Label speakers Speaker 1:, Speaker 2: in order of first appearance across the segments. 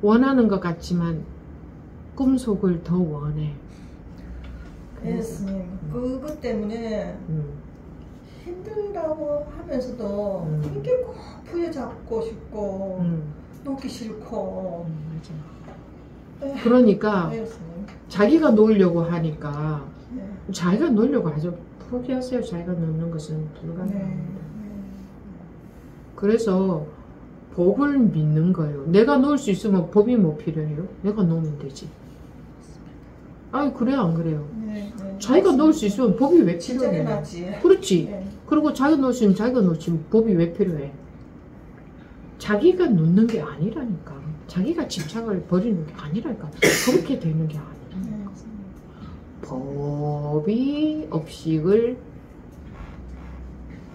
Speaker 1: 원하는 것 같지만 꿈속을 더 원해.
Speaker 2: 네, 스님. 그것 때문에 힘들다고 하면서도 이게 꼭 부여잡고 싶고 놓기 싫고.
Speaker 1: 맞아. 그러니까
Speaker 2: 네, 스님.
Speaker 1: 자기가 놓으려고 하니까
Speaker 2: 네.
Speaker 1: 자기가 놓으려고 하죠. 포기하세요. 자기가 놓는 것은 불가능합니다.
Speaker 2: 네.
Speaker 1: 그래서 법을 믿는 거예요. 내가 놓을 수 있으면 법이 뭐 필요해요? 내가 놓으면 되지. 아니 그래요 안 그래요?
Speaker 2: 네, 네.
Speaker 1: 자기가 놓을 수 있으면 법이 왜
Speaker 2: 진짜
Speaker 1: 필요해?
Speaker 2: 맞지.
Speaker 1: 그렇지.
Speaker 2: 네.
Speaker 1: 그리고 자기가 놓을 수 있으면 자기가 놓지 법이 왜 필요해? 자기가 놓는 게 아니라니까. 자기가 집착을 버리는 게 아니라니까. 그렇게 되는 게 아니라니까. 법이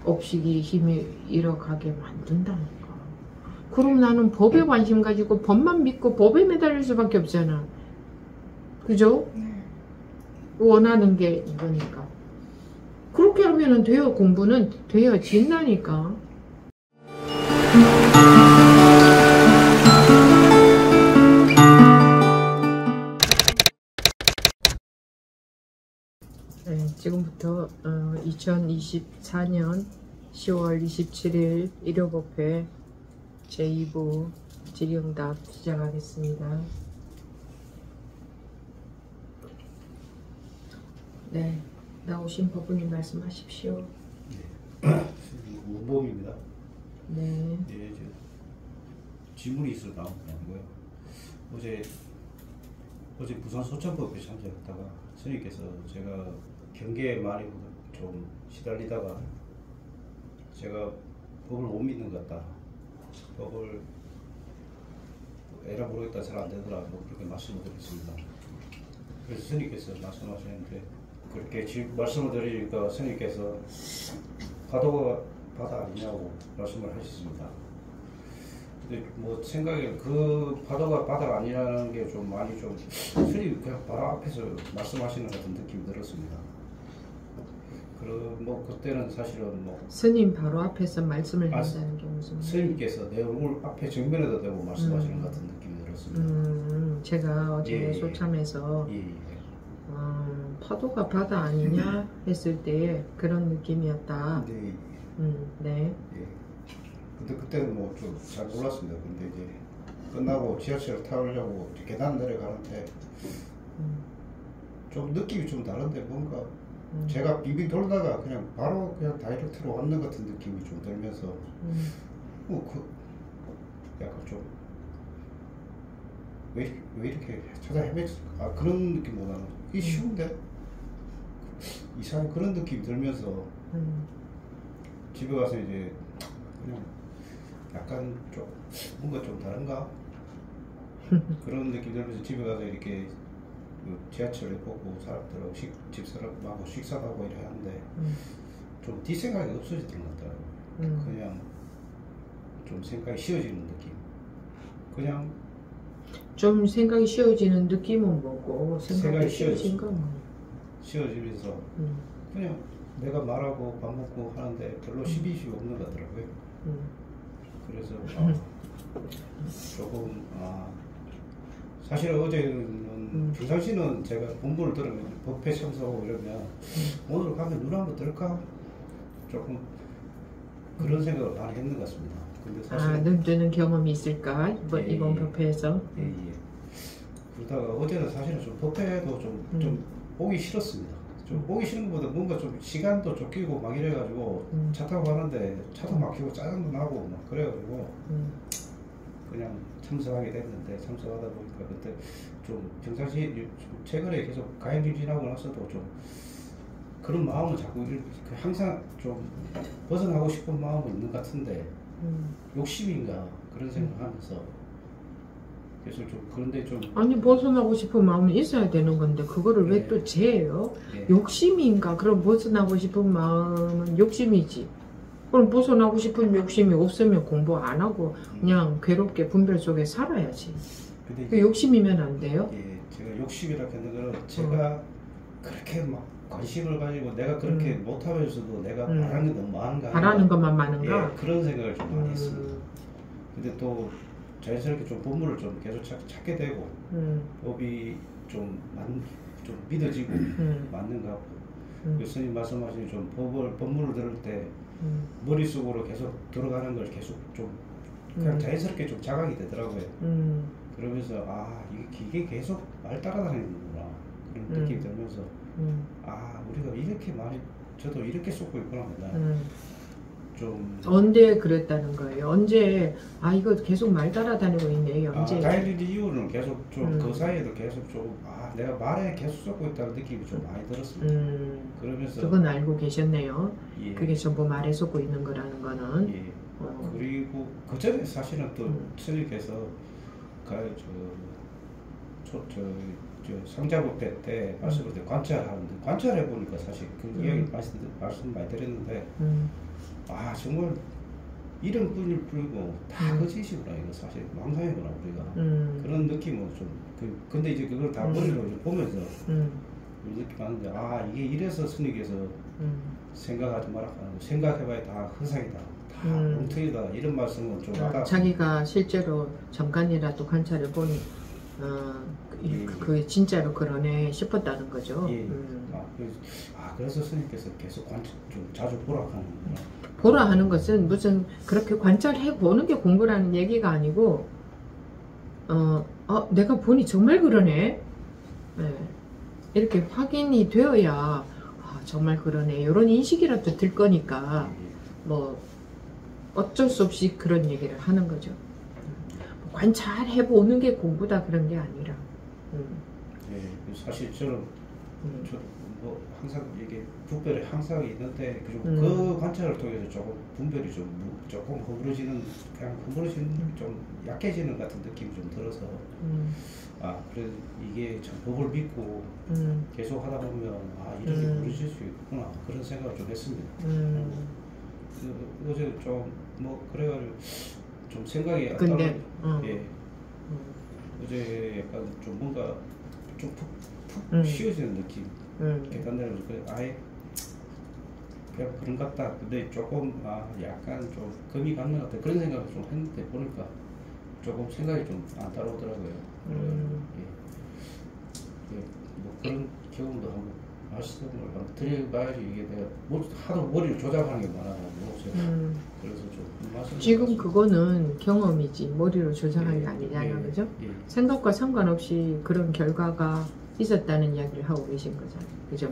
Speaker 1: 업식이 힘이 잃어가게 만든다니까. 그럼 나는 법에 관심 가지고 법만 믿고 법에 매달릴 수밖에 없잖아. 그죠? 원하는 게 이거니까. 그렇게 하면은 돼요. 공부는 되어진다니까. 네, 지금부터 2024년 10월 27일 일요법회 제2부 질의응답 시작하겠습니다. 네, 나오신 법원님 말씀하십시오.
Speaker 3: 네, 문범입니다.
Speaker 1: 네.
Speaker 3: 네, 질문이 있어 나온 게 아니고요. 어제 부산 소천법에 참석했다가 스님께서 제가 경계에 많이 좀 시달리다가 제가 법을 못 믿는 것 같다. 법을 에라 모르겠다, 잘 안 되더라, 뭐 그렇게 말씀을 드렸습니다. 그래서 스님께서 말씀하시는데 그렇게 말씀을 드리니까 스님께서 파도가 바다 아니냐고 말씀을 하셨습니다. 근데 뭐 생각에 그 파도가 바다가 아니라는 게 좀 많이 좀 스님 그냥 바로 앞에서 말씀하시는 같은 느낌이 들었습니다. 뭐 그때는 사실은 뭐
Speaker 1: 스님 바로 앞에서 말씀을 한다는 게 무슨
Speaker 3: 스님께서 내 얼굴 앞에 정면에다 대고 말씀하시는 것 같은 느낌이 들었습니다.
Speaker 1: 제가 어제 소참에서 파도가 바다 아니냐 했을 때 그런 느낌이었다.
Speaker 3: 네.
Speaker 1: 네.
Speaker 3: 예. 근데 그때는 뭐 좀 잘 몰랐습니다. 근데 이제 끝나고 지하철 타려고 계단 내려가는데 좀 느낌이 좀 다른데 뭔가 제가 빙빙 돌다가 그냥 바로 그냥 다이렉트로 왔는 같은 느낌이 좀 들면서 약간 좀 왜 이렇게 찾아 헤맸을까 그런 느낌보다는 이게 쉬운데 이상한 그런 느낌이 들면서 집에 가서 이제 그냥 약간 좀 뭔가 좀 다른가 그런 느낌 들면서 집에 가서 이렇게 지하철에 보고 사람들하고 집사람하고 식사도 하고 이래 하는데 좀 뒷생각이 없어지는 것 같더라고요. 그냥 좀 생각이 쉬워지는 느낌. 그냥
Speaker 1: 좀 생각이 쉬워지는 느낌은 뭐고 생각이 쉬워진 건 뭐.
Speaker 3: 쉬워지면서 그냥 내가 말하고 밥 먹고 하는데 별로 시비시 없는 것 같더라고요. 그래서 조금 사실 어제는 평상시는 제가 공부를 들으면 법회 참석하고 이러면 오늘 가면 눈 한번 뜰까 조금 그런 생각을 많이 했는 것 같습니다. 근데 사실
Speaker 1: 눈 뜨는 경험이 있을까 이번 법회에서?
Speaker 3: 예. 그러다가 어제는 사실은 좀 법회도 좀 보기 싫었습니다. 좀 보기 싫은 것보다 뭔가 좀 시간도 쫓기고 막 이래가지고 차 타고 가는데 차도 막히고 짜증도 나고 막 그래가지고 그냥 참석하게 됐는데 참석하다 보니까 그때 좀 평상시 최근에 계속 가행길 지나고 나서도 좀 그런 마음은 자꾸 항상 좀 벗어나고 싶은 마음은 있는 것 같은데 욕심인가 그런 생각하면서 그래서 좀 그런데 좀
Speaker 1: 아니 벗어나고 싶은 마음이 있어야 되는 건데 그거를 왜 또 죄예요? 욕심인가? 그럼 벗어나고 싶은 마음은 욕심이지. 그럼 벗어나고 싶은 욕심이 없으면 공부 안 하고 그냥 괴롭게 분별 속에 살아야지. 근데 그 욕심이면 안 돼요?
Speaker 3: 예, 제가 욕심이라고 하는 거는 제가 그렇게 막 관심을 가지고 내가 그렇게 못하면서도 내가 바라는 게 너무 많은가
Speaker 1: 바라는 것만 많은가?
Speaker 3: 예, 그런 생각을 좀 많이 했습니다. 근데 또 자연스럽게 좀 법문을 좀 계속 찾게 되고 법이 좀 믿어지고 맞는 것 같고 교수님 말씀하신 좀 법문을 들을 때 머릿속으로 계속 들어가는 걸 계속 좀 그냥 자연스럽게 좀 자각이 되더라고요. 그러면서 아 이게 계속 말 따라다니는구나 그런 느낌이 들면서 아 우리가 이렇게 많이 저도 이렇게 쏟고 있구나 맨날 좀
Speaker 1: 언제 그랬다는 거예요? 언제 아 이거 계속 말 따라다니고 있네 언제?
Speaker 3: 다이어리 이유는 계속 좀 그 사이에도 계속 좀 내가 말에 계속 쏟고 있다는 느낌이 좀 많이 들었습니다. 그러면서
Speaker 1: 그건 알고 계셨네요.
Speaker 3: 예.
Speaker 1: 그게 전부 말에 쏟고 있는 거라는 거는.
Speaker 3: 예. 그리고 그 전에 사실은 또 스님께서 상자법회 때 말씀을 때 관찰하는데 관찰해 보니까 사실 그 이야기 말씀 많이 드렸는데 아 정말 이름뿐일 뿐이고 다 거짓이구나 이거 사실 망상이구나 우리가 그런 느낌은 좀 근데 이제 그걸 다 머리로 이제 보면서 이렇게 봤는데 아 이게 이래서 스님께서 생각하지 마라 생각해봐야 다 허상이다 다 엉터리다 이런 말씀은 좀
Speaker 1: 자기가 실제로 잠깐이라도 관찰해 보니 그게 진짜로 그러네 싶었다는 거죠.
Speaker 3: 예. 그래서 스님께서 계속 좀 자주 보라 하는
Speaker 1: 보라 하는 것은 무슨 그렇게 관찰해 보는 게 공부라는 얘기가 아니고 내가 보니 정말 그러네. 네. 이렇게 확인이 되어야 정말 그러네 이런 인식이라도 들 거니까 뭐 어쩔 수 없이 그런 얘기를 하는 거죠. 관찰해 보는 게 공부다 그런 게 아니라.
Speaker 3: 네, 사실 저는 뭐 항상 이게 분별이 항상 있는데 그 관찰을 통해서 조금 분별이 조금 허물어지는 그냥 허물어지는 좀 약해지는 같은 느낌이 좀 들어서 그래 이게 참 법을 믿고 계속 하다 보면 이렇게 무너질 수 있구나 그런 생각을 좀 했습니다. 어제 좀 뭐 그래가지고 좀 생각이 안
Speaker 1: 근데
Speaker 3: 예. 어제 약간 좀 뭔가 좀 푹 쉬어지는 느낌. 계단 내려서 아예 그냥 그런 것 같다. 근데 조금 약간 좀 금이 가는 것 같아. 그런 생각을 좀 했는데 보니까 조금 생각이 좀 안 따라오더라고요. 뭐 그런 경험도 한번 말씀을 한번 드려봐야지 이게 내가 하도 머리를 조작하는 게 많아가지고 그래서 좀
Speaker 1: 지금 그거는 경험이지 머리로 조작한 게 아니잖아요, 그죠? 생각과 상관없이 그런 결과가 있었다는 이야기를 하고 계신 거잖아요, 그죠?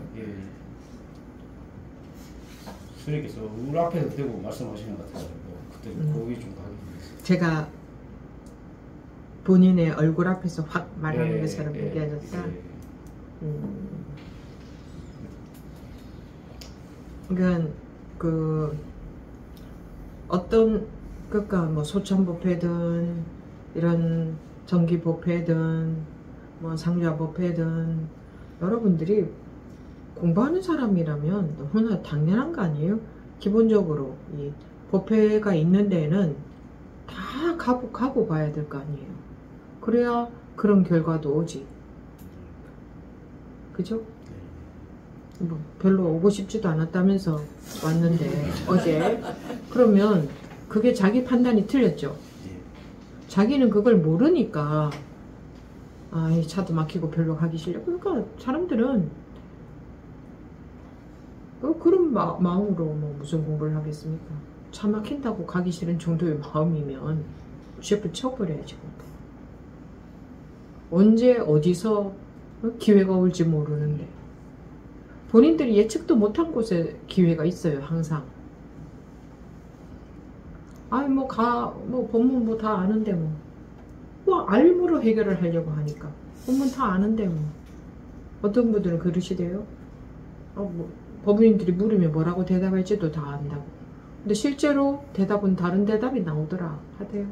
Speaker 3: 스님께서 울 앞에서 대고 말씀하시는 것 같아요. 그때 거기 좀 가게 됐어요.
Speaker 1: 제가 본인의 얼굴 앞에서 확 말하는 것처럼 느껴졌다. 그러니까 어떤 그러니까 뭐 소천법회든 이런 정기법회든 뭐 상좌법회든 여러분들이 공부하는 사람이라면 너무나 당연한 거 아니에요? 기본적으로 이 법회가 있는 데는 다 가고 봐야 될 거 아니에요. 그래야 그런 결과도 오지. 그죠? 뭐 별로 오고 싶지도 않았다면서 왔는데 어제 그러면 그게 자기 판단이 틀렸죠. 자기는 그걸 모르니까 이 차도 막히고 별로 가기 싫어. 그러니까 사람들은 그런 마음으로 뭐 무슨 공부를 하겠습니까? 차 막힌다고 가기 싫은 정도의 마음이면 셰프 쳐버려야지. 언제 어디서 기회가 올지 모르는데 본인들이 예측도 못한 곳에 기회가 있어요. 항상 뭐 법문 뭐 다 아는데 뭐 알므로 해결을 하려고 하니까 법문 다 아는데 뭐 어떤 분들은 그러시대요. 뭐 법무님들이 물으면 뭐라고 대답할지도 다 안다고. 근데 실제로 대답은 다른 대답이 나오더라 하대요.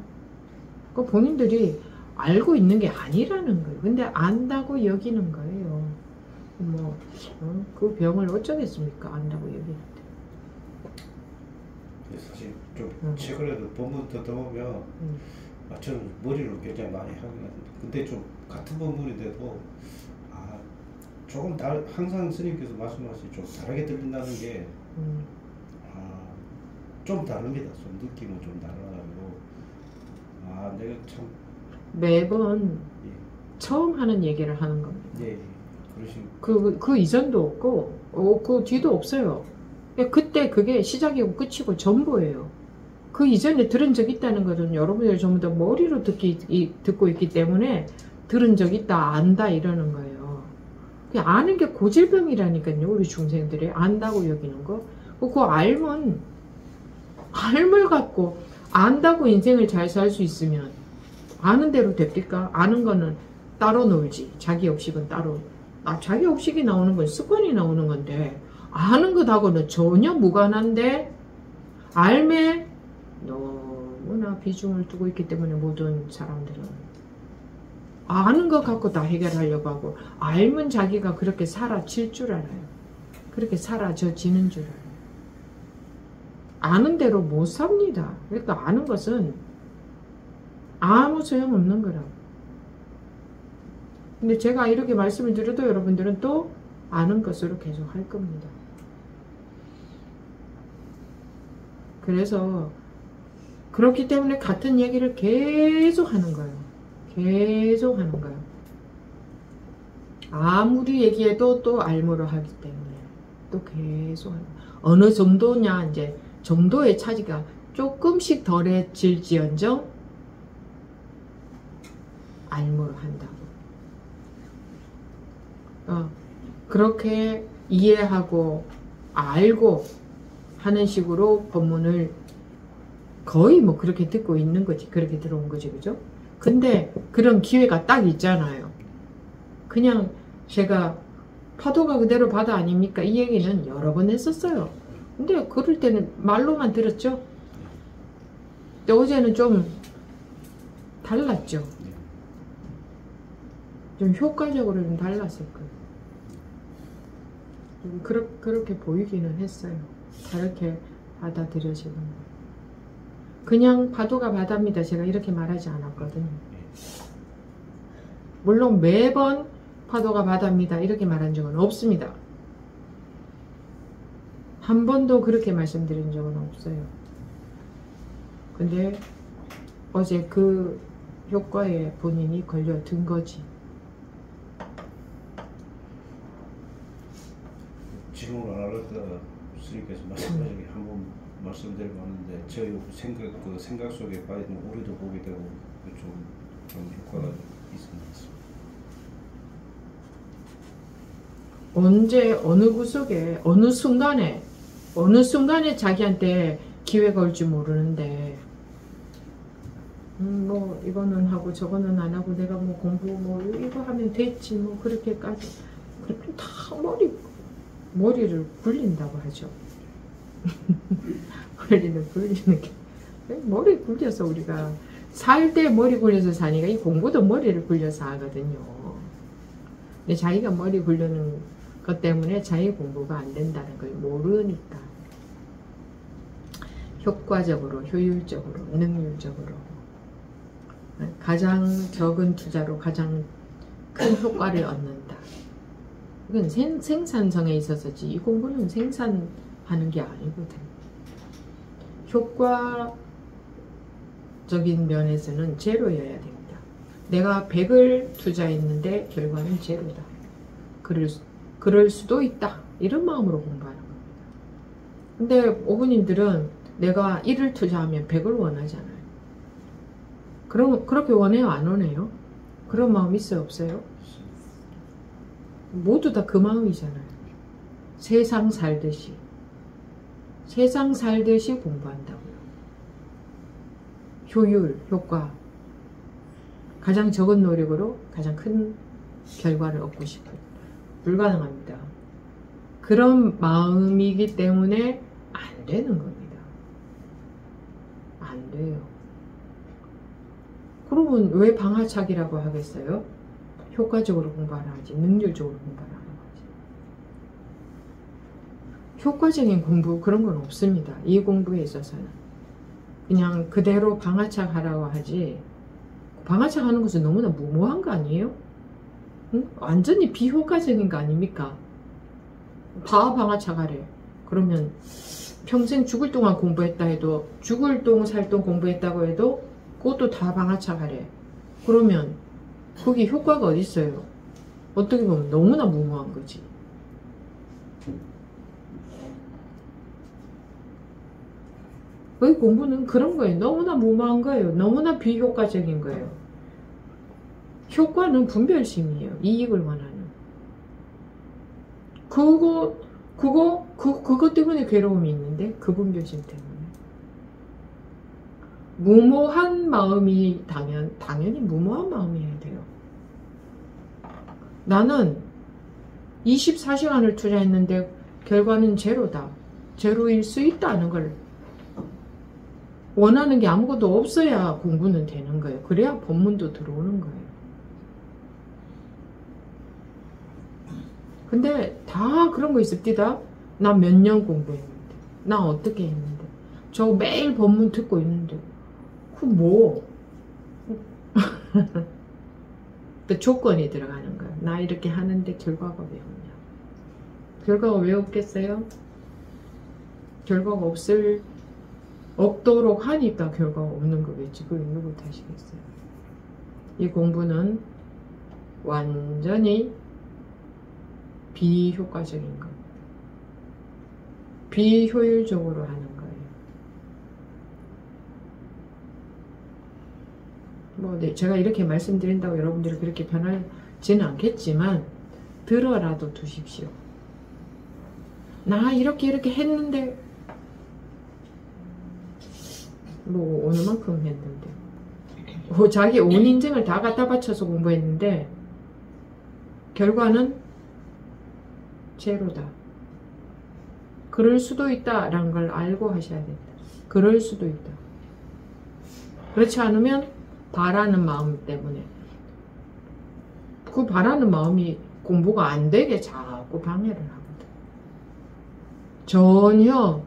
Speaker 1: 그 본인들이 알고 있는 게 아니라는 거예요. 근데 안다고 여기는 거예요. 그 병을 어쩌겠습니까? 안다고 여기는데.
Speaker 3: 사실 좀 최근에도 법문 듣다 보면 저는 머리를 굉장히 많이 하긴 하는데 근데 좀 같은 법문인데도 조금 항상 스님께서 말씀하신 좀 다르게 들린다는 게 좀 다릅니다. 좀 느낌은 좀 달라가지고 아, 내가 참
Speaker 1: 매번
Speaker 3: 예.
Speaker 1: 처음 하는 얘기를 하는 겁니다.
Speaker 3: 예, 그러신
Speaker 1: 그 이전도 없고, 그 뒤도 없어요. 그때 그게 시작이고 끝이고 전부예요. 그 이전에 들은 적 있다는 것은 여러분들이 전부 다 머리로 듣고 있기 때문에 들은 적 있다, 안다 이러는 거예요. 그냥 아는 게 고질병이라니까요. 우리 중생들이 안다고 여기는 거. 그 알면, 알을 갖고 안다고 인생을 잘 살 수 있으면 아는 대로 됩니까? 아는 거는 따로 놀지. 자기 의식은 따로. 자기 의식이 나오는 건 습관이 나오는 건데 아는 것하고는 전혀 무관한데 알매 너무나 비중을 두고 있기 때문에 모든 사람들은 아는 것 갖고 다 해결하려고 하고 알면 자기가 그렇게 사라질 줄 알아요. 그렇게 사라져지는 줄 알아요. 아는 대로 못 삽니다. 그러니까 아는 것은 아무 소용없는 거라고. 근데 제가 이렇게 말씀을 드려도 여러분들은 또 아는 것으로 계속 할 겁니다. 그래서 그렇기 때문에 같은 얘기를 계속 하는 거예요. 계속 하는 거예요. 아무리 얘기해도 또 알무로 하기 때문에 또 계속 하는 거예요. 어느 정도냐 이제 정도의 차이가 조금씩 덜해질지언정 알무로 한다고. 그렇게 이해하고 알고 하는 식으로 법문을 거의 뭐 그렇게 듣고 있는 거지. 그렇게 들어온 거지. 그죠? 근데 그런 기회가 딱 있잖아요. 그냥 제가 파도가 그대로 바다 아닙니까? 이 얘기는 여러 번 했었어요. 근데 그럴 때는 말로만 들었죠. 근데 어제는 좀 달랐죠. 좀 효과적으로 좀 달랐을 거예요. 좀 그렇게 보이기는 했어요. 다르게 받아들여지는 거. 그냥 파도가 바다입니다. 제가 이렇게 말하지 않았거든요. 물론 매번 파도가 바다입니다. 이렇게 말한 적은 없습니다. 한 번도 그렇게 말씀드린 적은 없어요. 근데 어제 그 효과에 본인이 걸려든 거지.
Speaker 3: 질문을 안 하려다가 스님께서 말씀하신 게 한 번 말씀드리고 하는데 저희 생각 속에 빠지면 우리도 보게 되고 좀 효과가 있습니다.
Speaker 1: 언제 어느 구석에 어느 순간에 자기한테 기회가 올지 모르는데 뭐 이거는 하고 저거는 안 하고 내가 뭐 공부 뭐 이거 하면 됐지 뭐 그렇게까지 그렇게 다 머리를 굴린다고 하죠. 머리를 굴리는 게 머리 굴려서 우리가 살 때 머리 굴려서 사니까 이 공부도 머리를 굴려서 하거든요. 근데 자기가 머리 굴리는 것 때문에 자기 공부가 안 된다는 걸 모르니까 효과적으로, 효율적으로, 능률적으로 가장 적은 투자로 가장 큰 효과를 얻는다. 이건 생산성에 있어서지 이 공부는 생산하는 게 아니거든. 효과적인 면에서는 제로여야 됩니다. 내가 100을 투자했는데 결과는 제로다. 그럴 수도 있다. 이런 마음으로 공부하는 겁니다. 근데 오부님들은 내가 1을 투자하면 100을 원하잖아요. 그럼 그렇게 원해요? 안 원해요? 그런 마음 있어요? 없어요? 모두 다 그 마음이잖아요. 세상 살듯이 공부한다고요. 효율, 효과, 가장 적은 노력으로 가장 큰 결과를 얻고 싶어요. 불가능합니다. 그런 마음이기 때문에 안 되는 겁니다. 안 돼요. 그러면 왜 방아착이라고 하겠어요? 효과적으로 공부하라 하지, 능률적으로 공부하라 하지. 효과적인 공부 그런 건 없습니다. 이 공부에 있어서는 그냥 그대로 방아착 하라고 하지. 방아착 하는 것은 너무나 무모한 거 아니에요? 응? 완전히 비효과적인 거 아닙니까? 다 방아착 하래. 그러면 평생 죽을 동안 공부했다 해도, 죽을 동 살 동 공부했다고 해도 그것도 다 방아착하래. 그러면 거기 효과가 어디 있어요? 어떻게 보면 너무나 무모한 거지. 그 공부는 그런 거예요. 너무나 무모한 거예요. 너무나 비효과적인 거예요. 효과는 분별심이에요. 이익을 원하는. 그거 때문에 괴로움이 있는데, 그 분별심 때문에. 무모한 마음이 당연히 무모한 마음이어야 돼요. 나는 24시간을 투자했는데 결과는 제로다. 제로일 수 있다는 걸 원하는 게 아무것도 없어야 공부는 되는 거예요. 그래야 법문도 들어오는 거예요. 근데 다 그런 거 있습니다. 나 몇 년 공부했는데, 나 어떻게 했는데, 저 매일 법문 듣고 있는데, 그 뭐? 그 조건이 들어가는 거야. 나 이렇게 하는데 결과가 왜 없냐? 결과가 왜 없겠어요? 결과가 없도록 하니까 결과가 없는 거겠지. 그걸 누구 탓이겠어요? 이 공부는 완전히 비효과적인 거. 비효율적으로 하는 거예요. 네, 제가 이렇게 말씀드린다고 여러분들이 그렇게 변하지는 않겠지만 들어라도 두십시오. 나 이렇게 했는데 어느 만큼 했는데 자기 온 인생을 다 갖다 바쳐서 공부했는데 결과는 제로다. 그럴 수도 있다라는 걸 알고 하셔야 된다. 그럴 수도 있다. 그렇지 않으면 바라는 마음 때문에 그 바라는 마음이 공부가 안 되게 자꾸 방해를 하거든. 전혀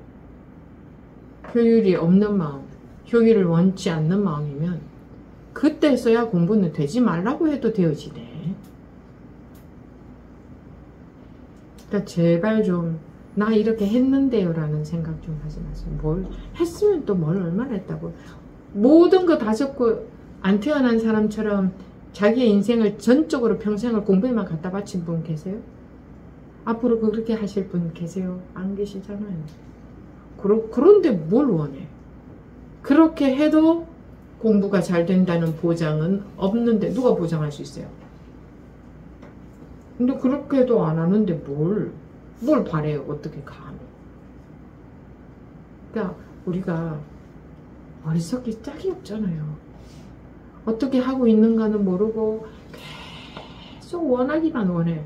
Speaker 1: 효율이 없는 마음, 효율을 원치 않는 마음이면 그때서야 공부는 되지 말라고 해도 되어지네. 그러니까 제발 좀 나 이렇게 했는데요 라는 생각 좀 하지 마세요. 뭘 했으면 또 뭘 얼마나 했다고. 모든 거 다 적고 안 태어난 사람처럼 자기의 인생을 전적으로 평생을 공부에만 갖다 바친 분 계세요? 앞으로 그렇게 하실 분 계세요? 안 계시잖아요. 그런데 뭘 원해? 그렇게 해도 공부가 잘 된다는 보장은 없는데 누가 보장할 수 있어요? 근데 그렇게 해도 안 하는데 뭘 바래요? 어떻게 감히? 그러니까 우리가 어리석기 짝이 없잖아요. 어떻게 하고 있는가는 모르고 계속 원하기만 원해.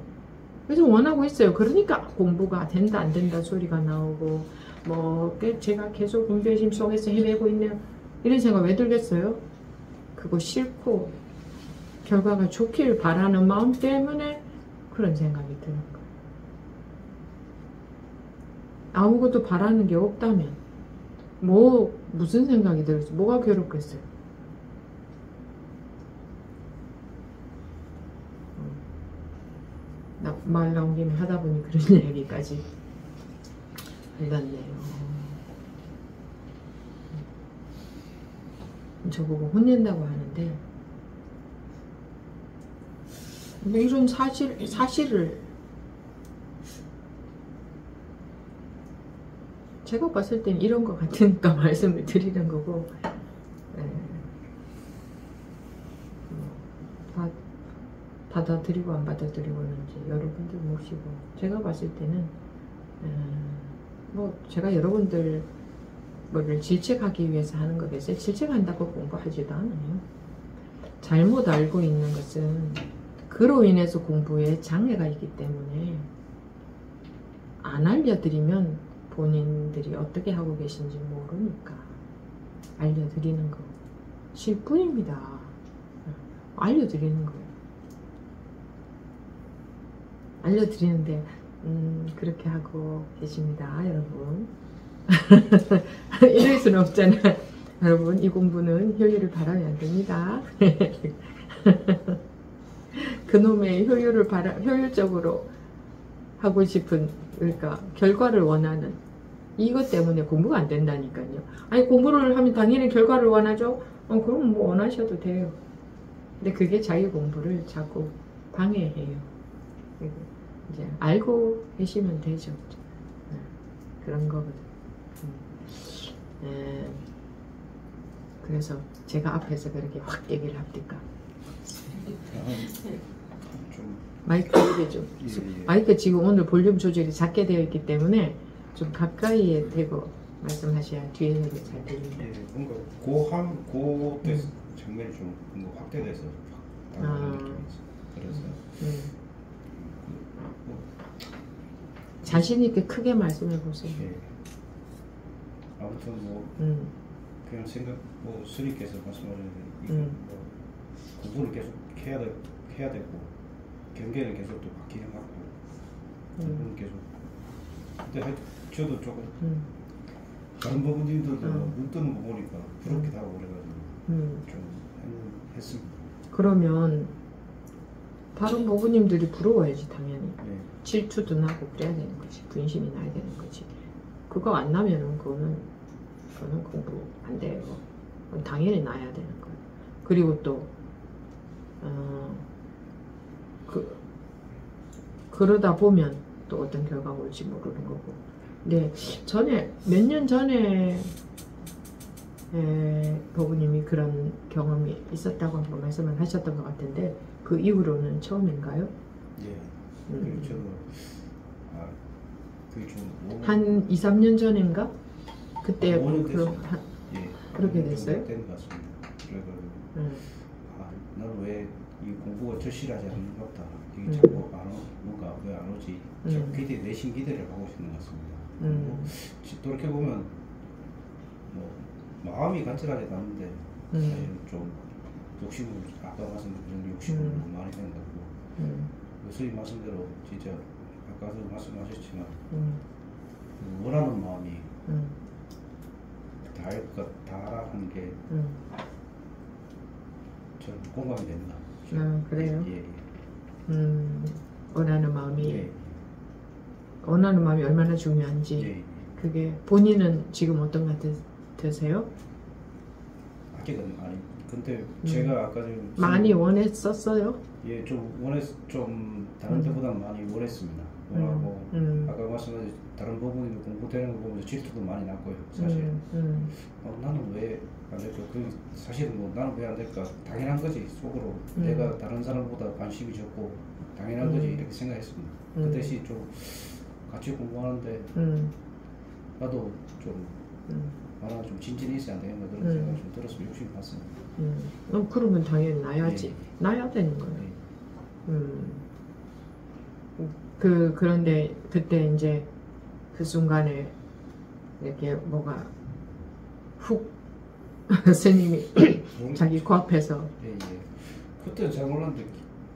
Speaker 1: 그래서 원하고 있어요. 그러니까 공부가 된다 안 된다 소리가 나오고 제가 계속 분별심 속에서 헤매고 있네요. 이런 생각 왜 들겠어요? 그거 싫고 결과가 좋길 바라는 마음 때문에 그런 생각이 드는 거예요. 아무것도 바라는 게 없다면 무슨 생각이 들겠어요? 뭐가 괴롭겠어요? 말 나온 김에 하다 보니 그런 얘기까지 해놨네요. 저보고 혼낸다고 하는데 이런 사실을 제가 봤을 땐 이런 거 같으니까 말씀을 드리는 거고 받아들이고 안 받아들이고는 이제 여러분들 몫이고 제가 봤을 때는 제가 여러분들 뭐를 질책하기 위해서 하는 거겠어요. 질책한다고 공부하지도 않아요. 잘못 알고 있는 것은 그로 인해서 공부에 장애가 있기 때문에 안 알려드리면 본인들이 어떻게 하고 계신지 모르니까 알려드리는 거 실 뿐입니다. 알려드리는 거예요. 알려드리는데 그렇게 하고 계십니다, 여러분. 이럴 수는 없잖아. 여러분, 이 공부는 효율을 바라면 안 됩니다. 그놈의 효율적으로 하고 싶은, 그러니까 결과를 원하는 이것 때문에 공부가 안 된다니까요. 아니 공부를 하면 당연히 결과를 원하죠. 그럼 뭐 원하셔도 돼요. 근데 그게 자기 공부를 자꾸 방해해요. 그리고 이제 알고 계시면 되죠. 그런 거거든. 그래서 제가 앞에서 그렇게 확 얘기를 합니까? 마이크 입에 좀 마이크 지금 오늘 볼륨 조절이 작게 되어 있기 때문에 좀 가까이에 대고 말씀하셔야 뒤에 소리 잘 들린다.
Speaker 3: 뭔가 고 장면이 좀 뭔가 확대돼서 나오는 느낌이 있어. 그래서
Speaker 1: 자신 있게 크게 말씀해 보세요.
Speaker 3: 아무튼 뭐 그냥 생각 뭐 스님께서 말씀하셨는데 뭐 공부를 계속 해야 되고 경계는 계속 또 바뀌는 것 같고 공부는 계속 근데 저도 조금 다른 부모님들도 눈 뜨는 거 보니까 부럽기도 하고 그래가지고 좀 했습니다.
Speaker 1: 그러면 다른 부모님들이 부러워야지 당연히.
Speaker 3: 네.
Speaker 1: 질투도 나고 그래야 되는 거지. 분심이 나야 되는 거지. 그거 안 나면은 그거는 공부 안 돼요. 그건 당연히 나야 되는 거예요. 그리고 또 그러다 보면 또 어떤 결과가 올지 모르는 거고. 근데 몇 년 전에 부모님이 그런 경험이 있었다고 한번 말씀을 하셨던 것 같은데 그 이후로는 처음인가요?
Speaker 3: 예. 저도 그게 좀
Speaker 1: 한 2, 3년 전인가? 그때 그렇게 됐어요?
Speaker 3: 된 것 같습니다. 그래가지고 나는 왜 이 공부가 절실하지 않는 것 같다. 이게 자꾸 뭔가 왜 안 오지? 내심 기대를 하고 있는 것 같습니다. 그렇게 보면 뭐 마음이 간절하지 않는데 사실 좀 욕심을 아까 말씀드린 욕심을 많이 되는 것 같고 선생님 말씀대로 진짜 아까도 말씀하셨지만 원하는 마음이 다 하는 게 저는 공감이 됩니다.
Speaker 1: 그래요?
Speaker 3: 예.
Speaker 1: 원하는 마음이 얼마나 중요한지 그게 본인은 지금 어떤 것 같으세요?
Speaker 3: 아직은 아니. 근데 제가 아까 좀
Speaker 1: 많이 원했었어요?
Speaker 3: 예, 좀 다른 때보다는 많이 원했습니다. 원하고 아까 말씀하신 다른 부분이 공부되는 거 보면서 질투도 많이 났고요. 사실 나는 왜 안 될까? 사실은 뭐 나는 왜 안 될까? 당연한 거지 속으로 내가 다른 사람보다 관심이 적고 당연한 거지 이렇게 생각했습니다. 그 대신 좀 같이 공부하는데 나도 좀 나랑 좀 진진이 있어야 되겠나 그런 생각이 좀 들어서 욕심이 났습니다.
Speaker 1: 그러면 당연히 나야지. 나야 되는 거예요. 그런데 그때 이제 그 순간에 이렇게 뭐가 훅 스님이 자기 코앞에서
Speaker 3: 그때 잘 몰랐는데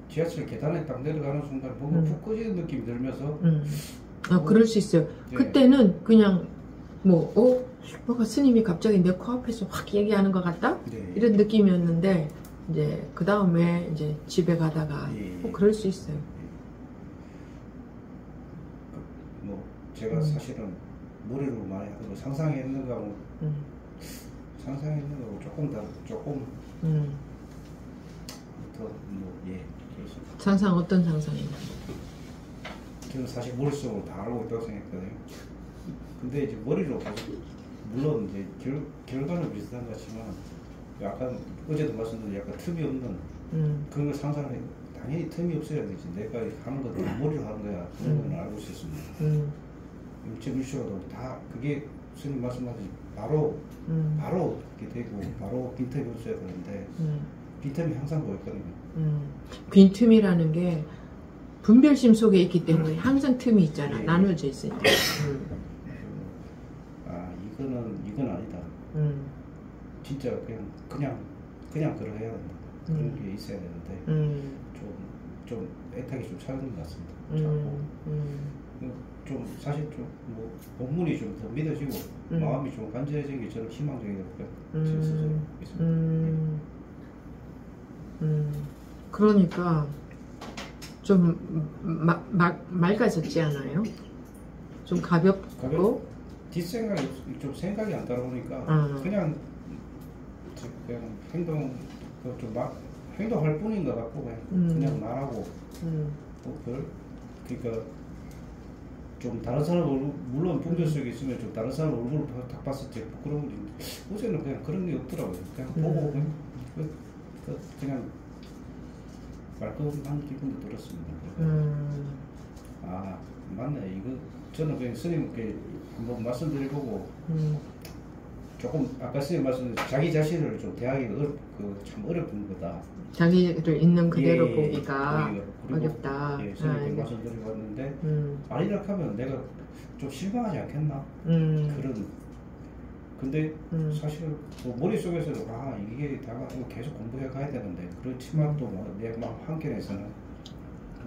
Speaker 3: 지하철 계단에 딱 내려가는 순간 뭔가 푹 꺼지는 느낌이 들면서
Speaker 1: 그럴 수 있어요. 그때는 그냥 뭐가 스님이 갑자기 내 코앞에서 확 얘기하는 것 같다? 이런 느낌이었는데 이제 그 다음에 이제 집에 가다가 그럴 수 있어요.
Speaker 3: 뭐 제가 사실은 머리로 많이 하던 거 상상했는 거하고 조금 더 그렇습니다.
Speaker 1: 상상 어떤 상상인가요?
Speaker 3: 저는 사실 머릿속으로 다 알고 있다고 생각했거든요. 근데 이제 머리로 물론 이제 결과는 비슷한 것 같지만 약간 어제도 말씀드린 약간 틈이 없는 그런 걸 상상해. 당연히 틈이 없어야 되지. 내가 하는 것도 머리로 하는 거야. 그런 건 알고 있었습니다. 일체불쇼도 다 그게 스님 말씀하듯이 바로 이렇게 되고 바로 빈틈이 없어야 되는데 빈틈이 항상 보였거든요.
Speaker 1: 빈틈이라는 게 분별심 속에 있기 때문에 항상 틈이 있잖아. 나눠져 있으니까.
Speaker 3: 이건 아니다. 진짜 그냥 그러게 해야 된다. 그런 게 있어야 되는데 좀 애착이 좀 차는 것 같습니다. 좀 사실 뭐 본문이 좀 더 믿어지고 마음이 좀 간절해진 게 저는 희망적이라고 있습니다.
Speaker 1: 그러니까 좀 맑아졌지 않아요? 좀 가볍고
Speaker 3: 뒷생각이 좀 생각이 안 따라오니까 그냥 그냥 행동할 뿐인 것 같고 그냥 말하고 그러니까 좀 다른 사람 얼굴, 물론 분별 속에 있으면 좀 다른 사람 얼굴을 딱 봤을 때 부끄러운 어제는 그냥 그런 게 없더라고요. 그냥 보고 그냥 말끔한 기분도 들었습니다. 아 맞네. 이거 저는 그냥 스님께 한번 말씀드려보고 조금 아까 스님 말씀드린 자기 자신을 좀 대하기가 참 어려운 거다.
Speaker 1: 자기를 있는 그대로
Speaker 3: 예,
Speaker 1: 보기가 어렵다.
Speaker 3: 예, 스님께 말씀드려봤는데 아니라 하면 내가 좀 실망하지 않겠나 그런. 근데 사실은 뭐 머릿속에서도 이게 다 계속 공부해 가야 되는데 그렇지만 또 내 한켠에서는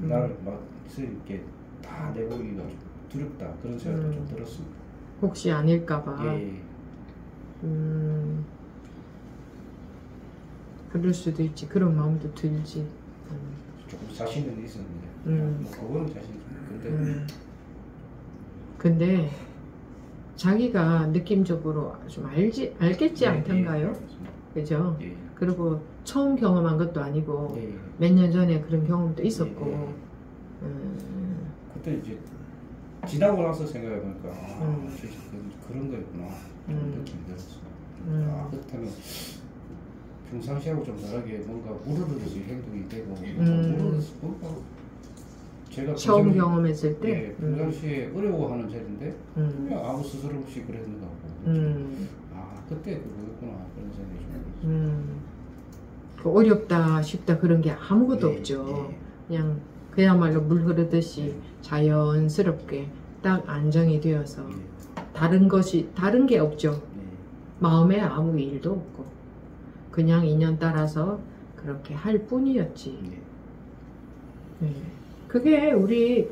Speaker 3: 나를 막 이렇게 다 내보기가 두렵다 그런 생각도 좀 들었습니다.
Speaker 1: 혹시 아닐까봐.
Speaker 3: 예.
Speaker 1: 그럴 수도 있지. 그런 마음도 들지.
Speaker 3: 조금 자신은 있었는데 뭐 그거는 자신. 근데
Speaker 1: 자기가 느낌적으로 좀 알겠지 않던가요? 그죠?
Speaker 3: 예.
Speaker 1: 그리고 처음 경험한 것도 아니고
Speaker 3: 예.
Speaker 1: 몇 년 전에 그런 경험도 있었고
Speaker 3: 그때 이제 지나고 나서 생각해보니까 진짜 그런 거였구나 그런 느낌이 들었어요. 그렇다면 평상시하고 좀 다르게 뭔가 우르르듯이 행동이 되고 우르르듯이 뭔가 제가
Speaker 1: 처음 경험했을 때
Speaker 3: 예, 평상시에 어려워하는 자리인데 그냥 아무 스스럼 없이 그랬는 것 같고 그때 그거였구나 그런 생각이 좀
Speaker 1: 그 어렵다 쉽다 그런 게 아무것도 없죠. 그냥 그야말로 물 흐르듯이 자연스럽게 딱 안정이 되어서 다른 게 없죠. 마음에 아무 일도 없고 그냥 인연 따라서 그렇게 할 뿐이었지. 그게 우리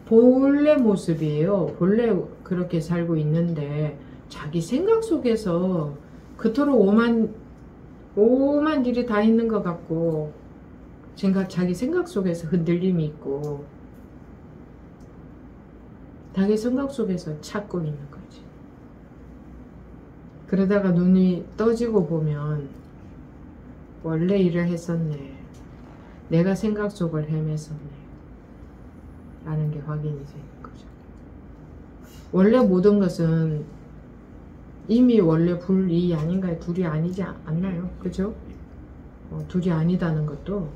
Speaker 1: 본래 모습이에요. 본래 그렇게 살고 있는데 자기 생각 속에서 그토록 오만 일이 다 있는 것 같고 자기 생각 속에서 흔들림이 있고 자기 생각 속에서 찾고 있는 거지. 그러다가 눈이 떠지고 보면 원래 일을 했었네. 내가 생각 속을 헤맸었네. 라는 게 확인이 되는 거죠. 원래 모든 것은 이미 원래 불이 아닌가요? 둘이 아니지 않나요? 그죠? 둘이 아니다는 것도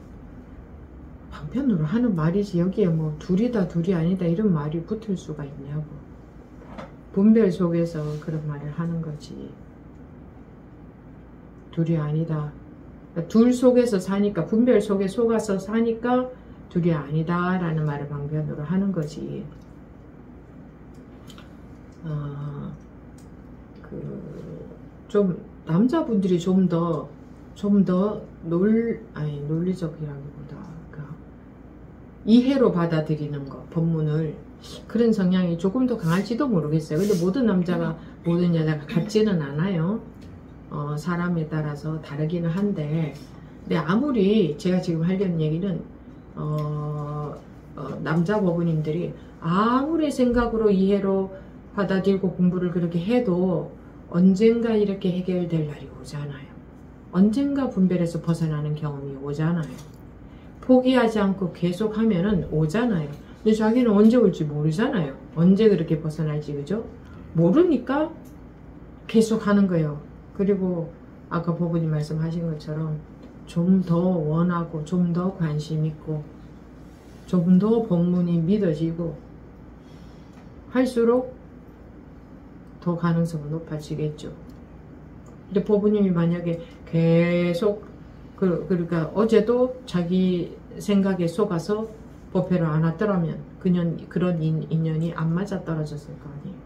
Speaker 1: 방편으로 하는 말이지 여기에 뭐 둘이다 둘이 아니다 이런 말이 붙을 수가 있냐고. 분별 속에서 그런 말을 하는 거지. 둘이 아니다. 둘 속에서 사니까 분별 속에 속아서 사니까 둘이 아니다 라는 말을 방편으로 하는 거지. 좀 남자분들이 좀 더 논리적이라기보다 이해로 받아들이는 거, 법문을 그런 성향이 조금 더 강할지도 모르겠어요. 근데 모든 남자가 모든 여자가 같지는 않아요. 사람에 따라서 다르기는 한데, 근데 아무리 제가 지금 하려는 얘기는 남자 법우님들이 아무리 생각으로 이해로 받아들이고 공부를 그렇게 해도 언젠가 이렇게 해결될 날이 오잖아요. 언젠가 분별에서 벗어나는 경험이 오잖아요. 포기하지 않고 계속 하면은 오잖아요. 근데 자기는 언제 올지 모르잖아요. 언제 그렇게 벗어날지, 그죠? 모르니까 계속 하는 거예요. 그리고 아까 법우님 말씀하신 것처럼 좀 더 원하고 좀 더 관심 있고 좀 더 법문이 믿어지고 할수록 더 가능성은 높아지겠죠. 근데 법우님이 만약에 계속 그러니까 어제도 자기 생각에 속아서 법회를 안 왔더라면 그런 인연이 안 맞아 떨어졌을 거 아니에요.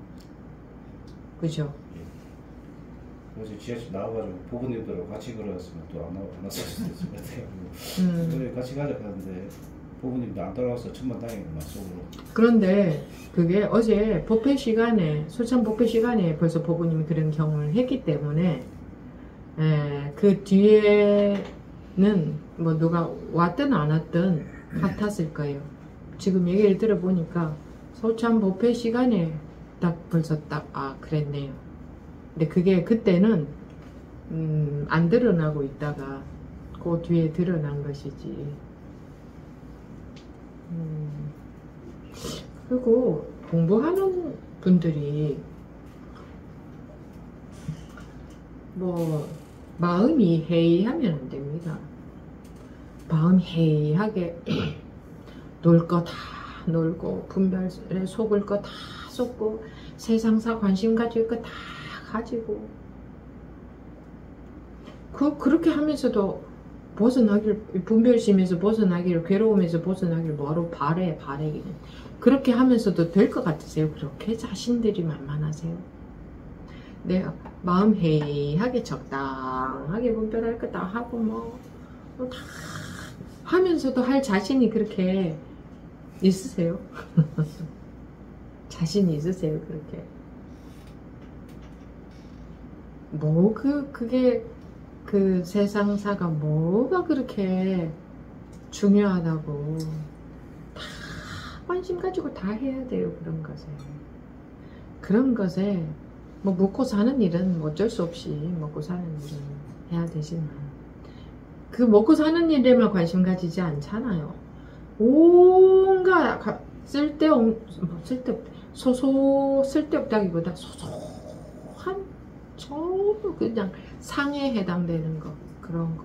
Speaker 1: 그죠?
Speaker 3: 그래서 지하철 나와가지고 부부님들하고 같이 걸어갔으면 또 안 왔을 수도 있을 것 같아요. 그래 같이 가자 하는데 부부님도 안 따라와서 천만다행이구나 속으로.
Speaker 1: 그런데 그게 어제 법회 시간에 소참 법회 시간에 벌써 부부님이 그런 경험을 했기 때문에 그 뒤에는 뭐 누가 왔든 안 왔든 같았을 거예요. 지금 얘기를 들어보니까 소참 법회 시간에 딱 벌써 그랬네요. 근데 그게 그때는 안 드러나고 있다가 그 뒤에 드러난 것이지. 그리고 공부하는 분들이 뭐 마음이 해이하면 안 됩니다. 마음 해이하게 놀 거 다 놀고 분별에 속을 거 다 속고 세상사 관심 가질 거 다 가지고 그렇게 하면서도 벗어나길, 분별심에서 벗어나기를, 괴로움에서 벗어나기를 뭐하러 바래기는. 그렇게 하면서도 될 것 같으세요? 그렇게 자신들이 만만하세요? 내가 마음 해이하게 적당하게 분별할 거 다 하고 뭐 다 하면서도 할 자신이 그렇게 있으세요? 자신이 있으세요? 그렇게 뭐 그게 그 세상사가 뭐가 그렇게 중요하다고. 다 관심 가지고 다 해야 돼요. 그런 것에 뭐 먹고 사는 일은 뭐 어쩔 수 없이 먹고 사는 일은 해야 되지만 그 먹고 사는 일에만 관심 가지지 않잖아요. 온갖 쓸데없다기보다 소소한 전부 그냥 상에 해당되는 거, 그런 거.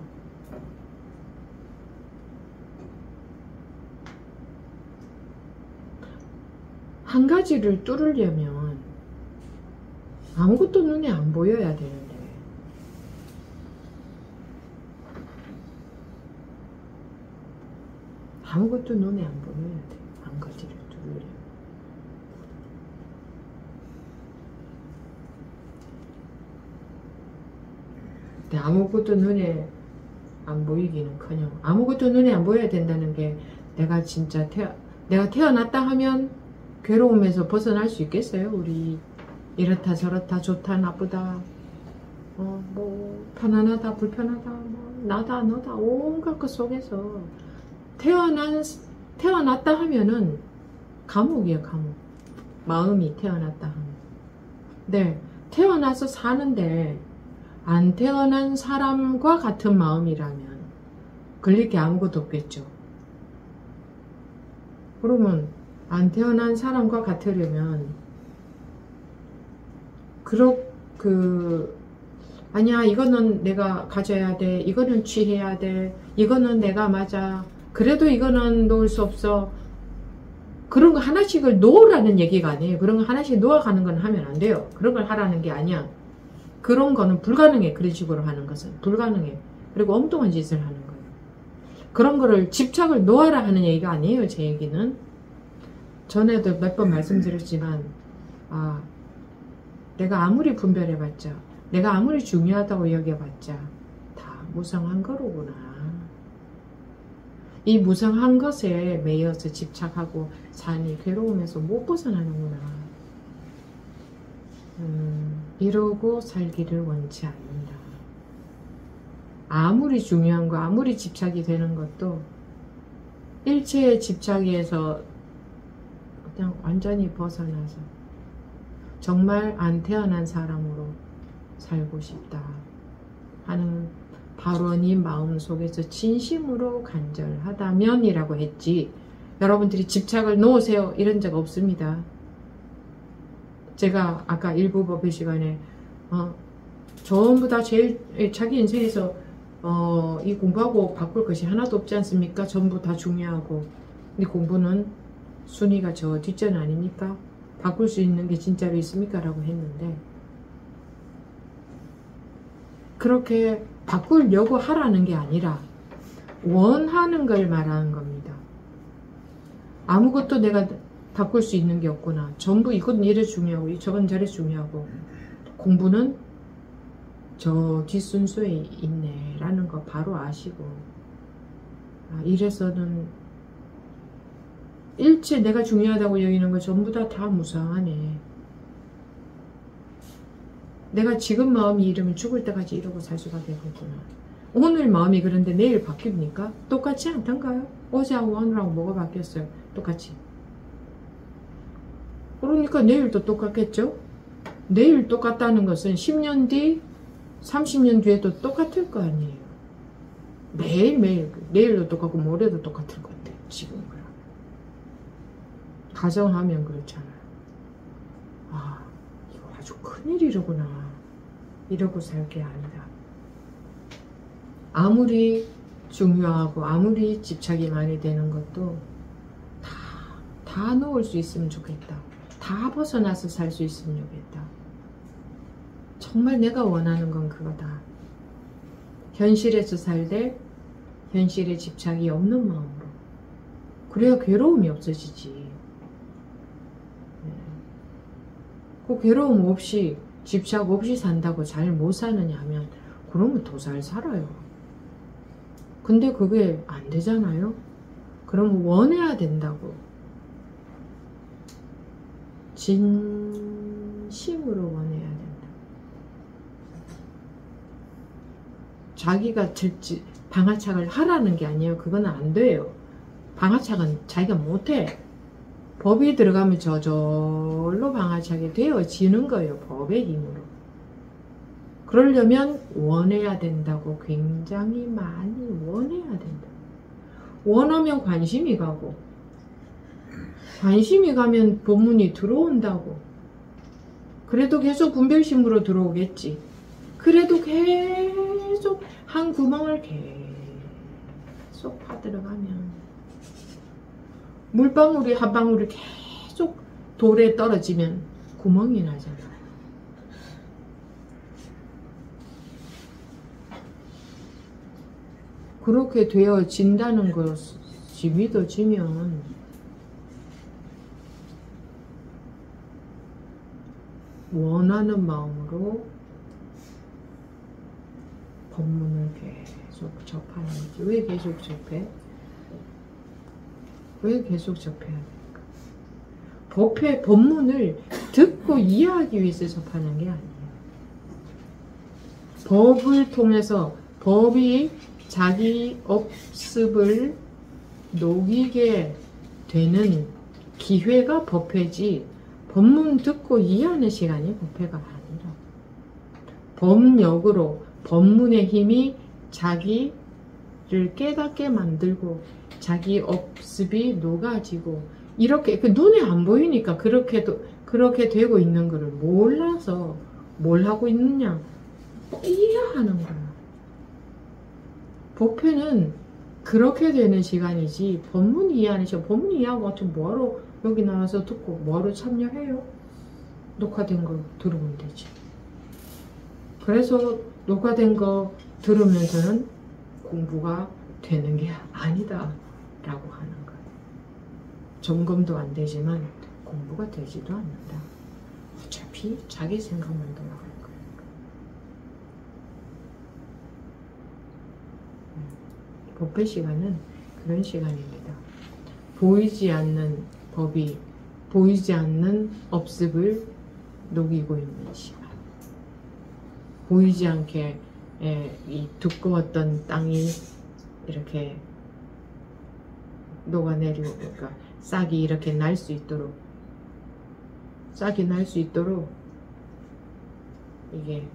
Speaker 1: 한 가지를 뚫으려면 아무것도 눈에 안 보여야 되는데 아무것도 눈에 안 보여야 돼. 한 가지를 뚫으려면. 근데 아무것도 눈에 안 보이기는커녕 아무것도 눈에 안 보여야 된다는 게 내가 진짜 내가 태어났다 하면 괴로움에서 벗어날 수 있겠어요? 우리 이렇다 저렇다 좋다 나쁘다 뭐 편안하다 불편하다 뭐 나다 너다 온갖 것 속에서 태어났다 하면은 감옥이에요. 감옥. 마음이 태어났다 하면. 네, 태어나서 사는데 안 태어난 사람과 같은 마음이라면 걸릴 게 아무것도 없겠죠. 그러면 안 태어난 사람과 같으려면 아니야 이거는 내가 가져야 돼, 이거는 취해야 돼, 이거는 내가 맞아, 그래도 이거는 놓을 수 없어. 그런 거 하나씩을 놓으라는 얘기가 아니에요. 그런 거 하나씩 놓아가는 건 하면 안 돼요. 그런 걸 하라는 게 아니야. 그런 거는 불가능해. 그런 식으로 하는 것은 불가능해. 그리고 엉뚱한 짓을 하는 거예요. 그런 거를 집착을 놓아라 하는 얘기가 아니에요. 제 얘기는. 전에도 몇 번 말씀드렸지만 내가 아무리 분별해봤자, 내가 아무리 중요하다고 여겨봤자 다 무상한 거로구나. 이 무상한 것에 매여서 집착하고 사니 괴로움에서 못 벗어나는구나. 이러고 살기를 원치 않는다. 아무리 중요한 거, 아무리 집착이 되는 것도 일체의 집착에서 그냥 완전히 벗어나서 정말 안 태어난 사람으로 살고 싶다 하는 발언이 마음속에서 진심으로 간절하다면 이라고 했지, 여러분들이 집착을 놓으세요 이런 적 없습니다. 제가 아까 일부 법의 시간에 전부 다 제일 자기 인생에서 이 공부하고 바꿀 것이 하나도 없지 않습니까? 전부 다 중요하고 이 공부는 순위가 저 뒷전 아닙니까? 바꿀 수 있는 게 진짜로 있습니까? 라고 했는데 그렇게 바꾸려고 하라는 게 아니라 원하는 걸 말하는 겁니다. 아무것도 내가 바꿀 수 있는 게 없구나. 전부 이건 이래 중요하고 저건 저래 중요하고 공부는 저 뒷순서에 있네 라는 거 바로 아시고 이래서는 일체 내가 중요하다고 여기는 거 전부 다 무상하네. 내가 지금 마음이 이러면 죽을 때까지 이러고 살 수밖에 없구나. 오늘 마음이 그런데 내일 바뀝니까? 똑같지 않던가요? 어제하고 오늘하고 뭐가 바뀌었어요? 똑같이. 그러니까 내일도 똑같겠죠? 내일 똑같다는 것은 10년 뒤 30년 뒤에도 똑같을 거 아니에요. 매일매일, 내일도 똑같고 모레도 똑같을 것 같아요. 지금 그럼. 가정하면 그렇잖아요. 아, 이거 아주 큰일이로구나. 이러고 살 게 아니다. 아무리 중요하고 아무리 집착이 많이 되는 것도 다 놓을 수 있으면 좋겠다. 다 벗어나서 살 수 있으면 좋겠다. 정말 내가 원하는 건 그거다. 현실에서 살되 현실에 집착이 없는 마음으로. 그래야 괴로움이 없어지지. 그 괴로움 없이 집착 없이 산다고 잘 못 사느냐 하면 그러면 더 잘 살아요. 근데 그게 안 되잖아요. 그러면 원해야 된다고. 진심으로 원해야 된다. 자기가 방아착을 하라는 게 아니에요. 그건 안 돼요. 방아착은 자기가 못해. 법이 들어가면 저절로 방아착이 되어지는 거예요. 법의 힘으로. 그러려면 원해야 된다고. 굉장히 많이 원해야 된다. 원하면 관심이 가고, 관심이 가면 본문이 들어온다고. 그래도 계속 분별심으로 들어오겠지. 그래도 계속 한 구멍을 계속 파들어가면 물방울이 한 방울이 계속 돌에 떨어지면 구멍이 나잖아요. 그렇게 되어진다는 것이 믿어지면 원하는 마음으로 법문을 계속 접하는 거지. 왜 계속 접해? 왜 계속 접해야 될까? 법문을 듣고 이해하기 위해서 접하는 게 아니에요. 법을 통해서 법이 자기 업습을 녹이게 되는 기회가 법회지, 법문 듣고 이해하는 시간이 법회가 아니라, 법력으로 법문의 힘이 자기를 깨닫게 만들고 자기 업습이 녹아지고, 이렇게 눈에 안 보이니까 그렇게 되고 있는 것을 몰라서 뭘 하고 있느냐, 이해하는 거야. 법회는 그렇게 되는 시간이지, 법문 이해하는 시간. 법문 이해하고 같은 뭐하러 여기 나와서 듣고 뭐하러 참여해요? 녹화된 거 들으면 되지. 그래서 녹화된 거 들으면서는 공부가 되는 게 아니다 라고 하는 거예요. 점검도 안 되지만 공부가 되지도 않는다. 어차피 자기 생각만 돌아갈 거예요. 법회 시간은 그런 시간입니다. 보이지 않는 법이 보이지 않는 업습을 녹이고 있는 시간. 보이지 않게 이 두꺼웠던 땅이 이렇게 녹아내리고, 그러니까 싹이 이렇게 날 수 있도록, 이게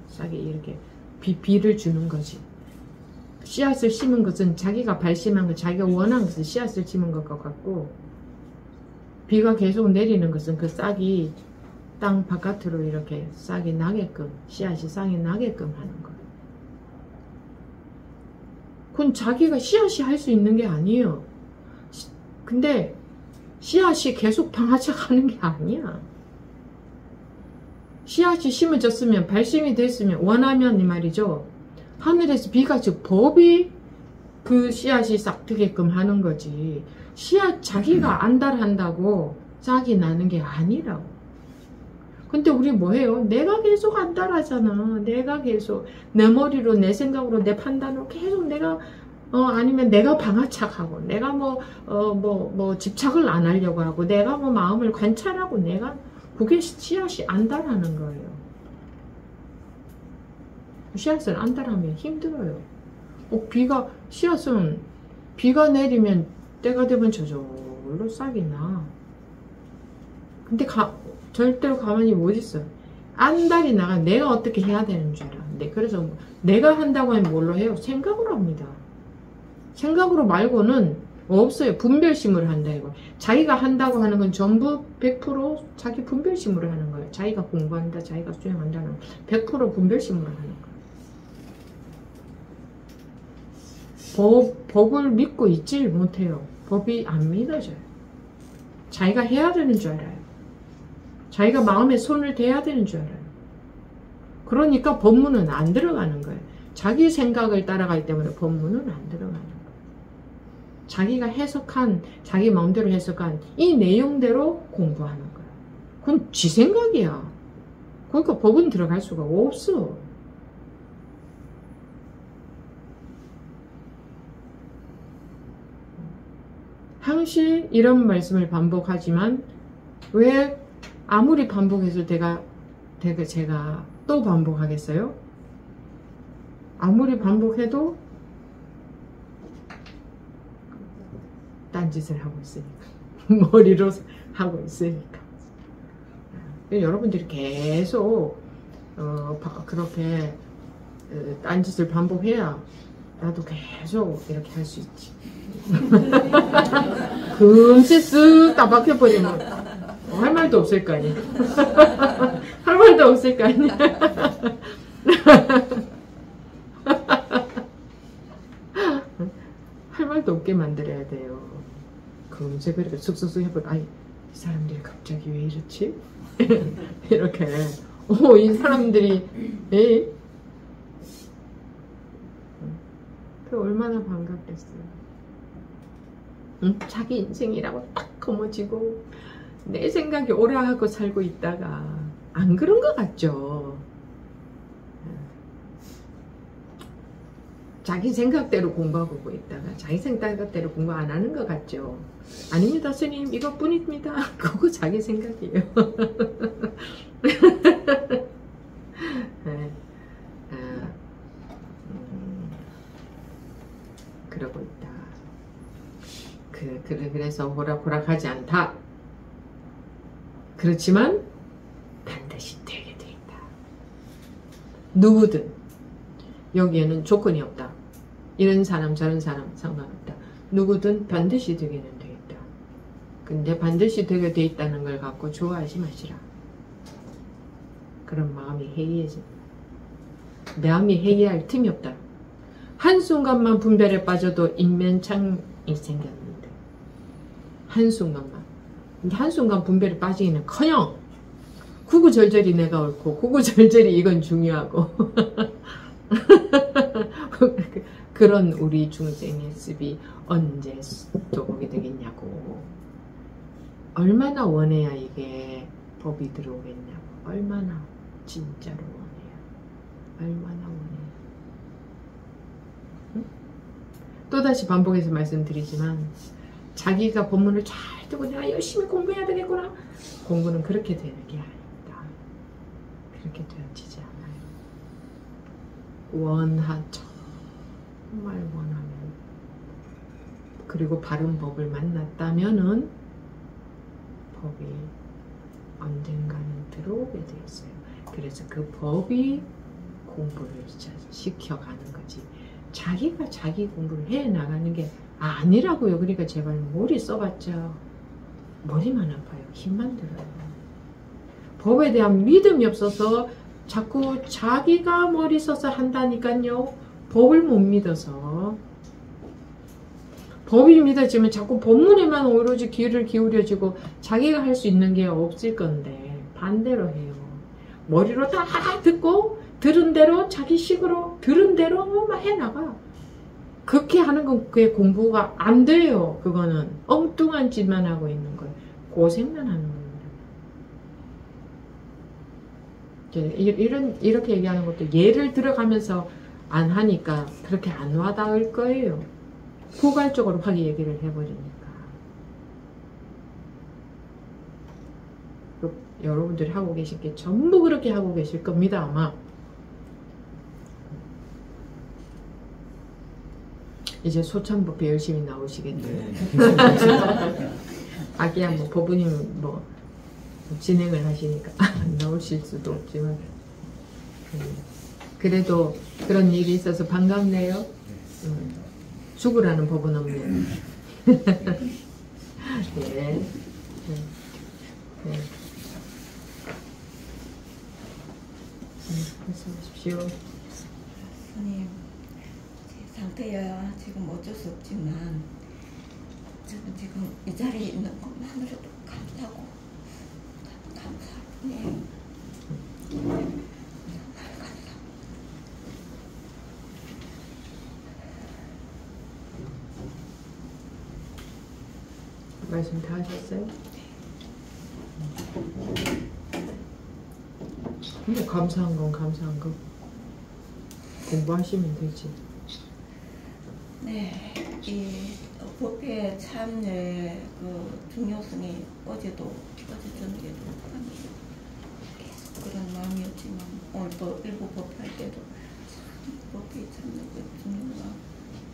Speaker 1: 싹이 이렇게 비를 주는 거지. 씨앗을 심은 것은 자기가 발심한 것, 자기가 원한 것은 씨앗을 심은 것과 같고, 비가 계속 내리는 것은 그 싹이 땅 바깥으로 이렇게 싹이 나게끔, 씨앗이 싹이 나게끔 하는 거예요. 그건 자기가 씨앗이 할 수 있는 게 아니에요. 근데 씨앗이 계속 방아착하는 게 아니야. 씨앗이 심어졌으면, 발심이 됐으면, 원하면 이 말이죠. 하늘에서 비가, 즉 법이 그 씨앗이 싹 트게끔 하는 거지. 씨앗 자기가 안달한다고 싹이 나는 게 아니라고. 근데 우리 뭐해요? 내가 계속 안달하잖아. 내가 계속 내 머리로, 내 생각으로, 내 판단으로 계속 내가 아니면 내가 방아착하고, 내가 집착을 안 하려고 하고, 내가 마음을 관찰하고, 그게 씨앗이 안달하는 거예요. 씨앗을 안달하면 힘들어요. 씨앗은 비가 내리면 때가 되면 저절로 싹이 나. 근데 절대로 가만히 못 있어요. 안달이 나가. 내가 어떻게 해야 되는 줄 알아. 그래서 내가 한다고 하면 뭘로 해요? 생각으로 합니다. 생각으로 말고는 없어요. 분별심으로 한다 이거. 자기가 한다고 하는 건 전부 100% 자기 분별심으로 하는 거예요. 자기가 공부한다, 자기가 수행한다는 100% 분별심으로 하는 거예요. 법을 믿고 있지 못해요. 법이 안 믿어져요. 자기가 해야 되는 줄 알아요. 자기가 마음에 손을 대야 되는 줄 알아요. 그러니까 법문은 안 들어가는 거예요. 자기 생각을 따라가기 때문에 법문은 안 들어가는 거예요. 자기가 해석한, 자기 마음대로 해석한 이 내용대로 공부하는 거예요. 그건 지 생각이야. 그러니까 법은 들어갈 수가 없어. 항시 이런 말씀을 반복하지만 왜 아무리 반복해서 제가 또 반복하겠어요? 아무리 반복해도 딴짓을 하고 있으니까. 머리로 하고 있으니까. 여러분들이 계속 그렇게 딴짓을 반복해야 나도 계속 이렇게 할 수 있지. 금세 쓱 다 박혀버리면 할 말도 없을 거 아니야. 할 말도 없을 거 아니야. 할 말도 없게 만들어야 돼요. 금세 그렇게 쓱쓱쓱 해버려. 아이, 이 사람들이 갑자기 왜 이렇지? 이렇게. 이 사람들이 그 얼마나 반갑겠어요. 응? 자기 인생이라고 딱 거머쥐고 내 생각이 오라 하고 살고 있다가 안 그런 것 같죠. 자기 생각대로 공부하고 있다가 자기 생각대로 공부 안 하는 것 같죠. 아닙니다 스님, 이것뿐입니다. 그거 자기 생각이에요. 그러고 있다. 그래서 호락호락하지 않다. 그렇지만 반드시 되게 돼 있다. 누구든 여기에는 조건이 없다. 이런 사람 저런 사람 상관없다. 누구든 반드시 되게는 돼 있다. 근데 반드시 되게 돼 있다는 걸 갖고 좋아하지 마시라. 그런 마음이 해이해진다. 마음이 해이할 틈이 없다. 한순간만 분별에 빠져도 인면창이 생겼는데 한순간만. 근데 한순간 분별에 빠지기는 커녕 구구절절히 내가 옳고 구구절절히 이건 중요하고 그런 우리 중생의 습이 언제 또 오게 되겠냐고. 얼마나 원해야 이게 법이 들어오겠냐고. 얼마나 진짜로 원해야. 얼마나 원해야. 응? 또다시 반복해서 말씀드리지만 자기가 법문을 잘 듣고 내가 열심히 공부해야 되겠구나. 공부는 그렇게 되는 게 아닙니다. 그렇게 되어지지 않아요. 정말 원하면, 그리고 바른 법을 만났다면은 법이 언젠가는 들어오게 돼 있어요. 그래서 그 법이 공부를 시켜가는 거지. 자기가 자기 공부를 해 나가는 게 아니라고요. 그러니까 제발 머리 써봤자 머리만 아파요. 힘만 들어요. 법에 대한 믿음이 없어서 자꾸 자기가 머리 써서 한다니까요. 법을 못 믿어서. 법이 믿어지면 자꾸 법문에만 오로지 귀를 기울여지고 자기가 할 수 있는 게 없을 건데 반대로 해요. 머리로 다 듣고 들은 대로 자기 식으로 들은 대로만 해나가. 그렇게 하는 건 그게 공부가 안 돼요. 그거는 엉뚱한 짓만 하고 있는 거예요. 고생만 하는 겁니다. 이렇게 얘기하는 것도 예를 들어가면서 안 하니까 그렇게 안 와닿을 거예요. 포괄적으로 확 얘기를 해버리니까. 여러분들이 하고 계실 게 전부 그렇게 하고 계실 겁니다. 아마. 이제 소참법회 열심히 나오시겠네요. 아기야 뭐 법부님 뭐 진행을 하시니까 안 나오실 수도 없지만 그래도 그런 일이 있어서 반갑네요. 죽으라는 법은 없네요. 네. 말씀하십시오.
Speaker 4: 선생님, 제 상태야 지금 어쩔 수 없지만 저는 지금 이 자리에 있는 것만으로도 감사하고 감사해요. 정말 감사합니다.
Speaker 1: 말씀 다 하셨어요? 뭐 감사한 건 감사한 거 공부하시면 되지.
Speaker 4: 네, 이 법회 참여의 그 중요성이 어제 저녁에도 계속 그런 마음이었지만 오늘 또 일부 법회할 때도 참 법회 참여가 중요하구나,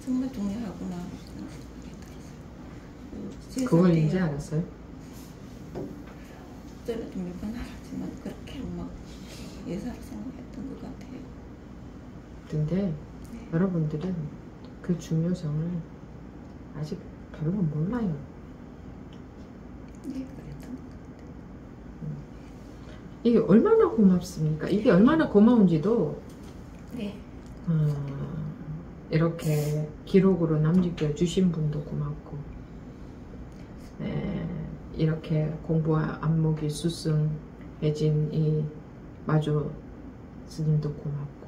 Speaker 4: 정말 중요하구나.
Speaker 1: 그걸 이제 알았어요?
Speaker 4: 그때도 몇 번 알았지만 그렇게 막 예사를 생각했던 것 같아요.
Speaker 1: 근데
Speaker 4: 네.
Speaker 1: 여러분들은 그 중요성을 아직 별로 몰라요.
Speaker 4: 네, 그랬던 것 같아요.
Speaker 1: 이게 얼마나 고맙습니까? 이게 얼마나 고마운지도
Speaker 4: 네.
Speaker 1: 이렇게 기록으로 남겨 주신 분도 고맙고, 이렇게 공부와 안목이 수승해진 이 마조 스님도 고맙고,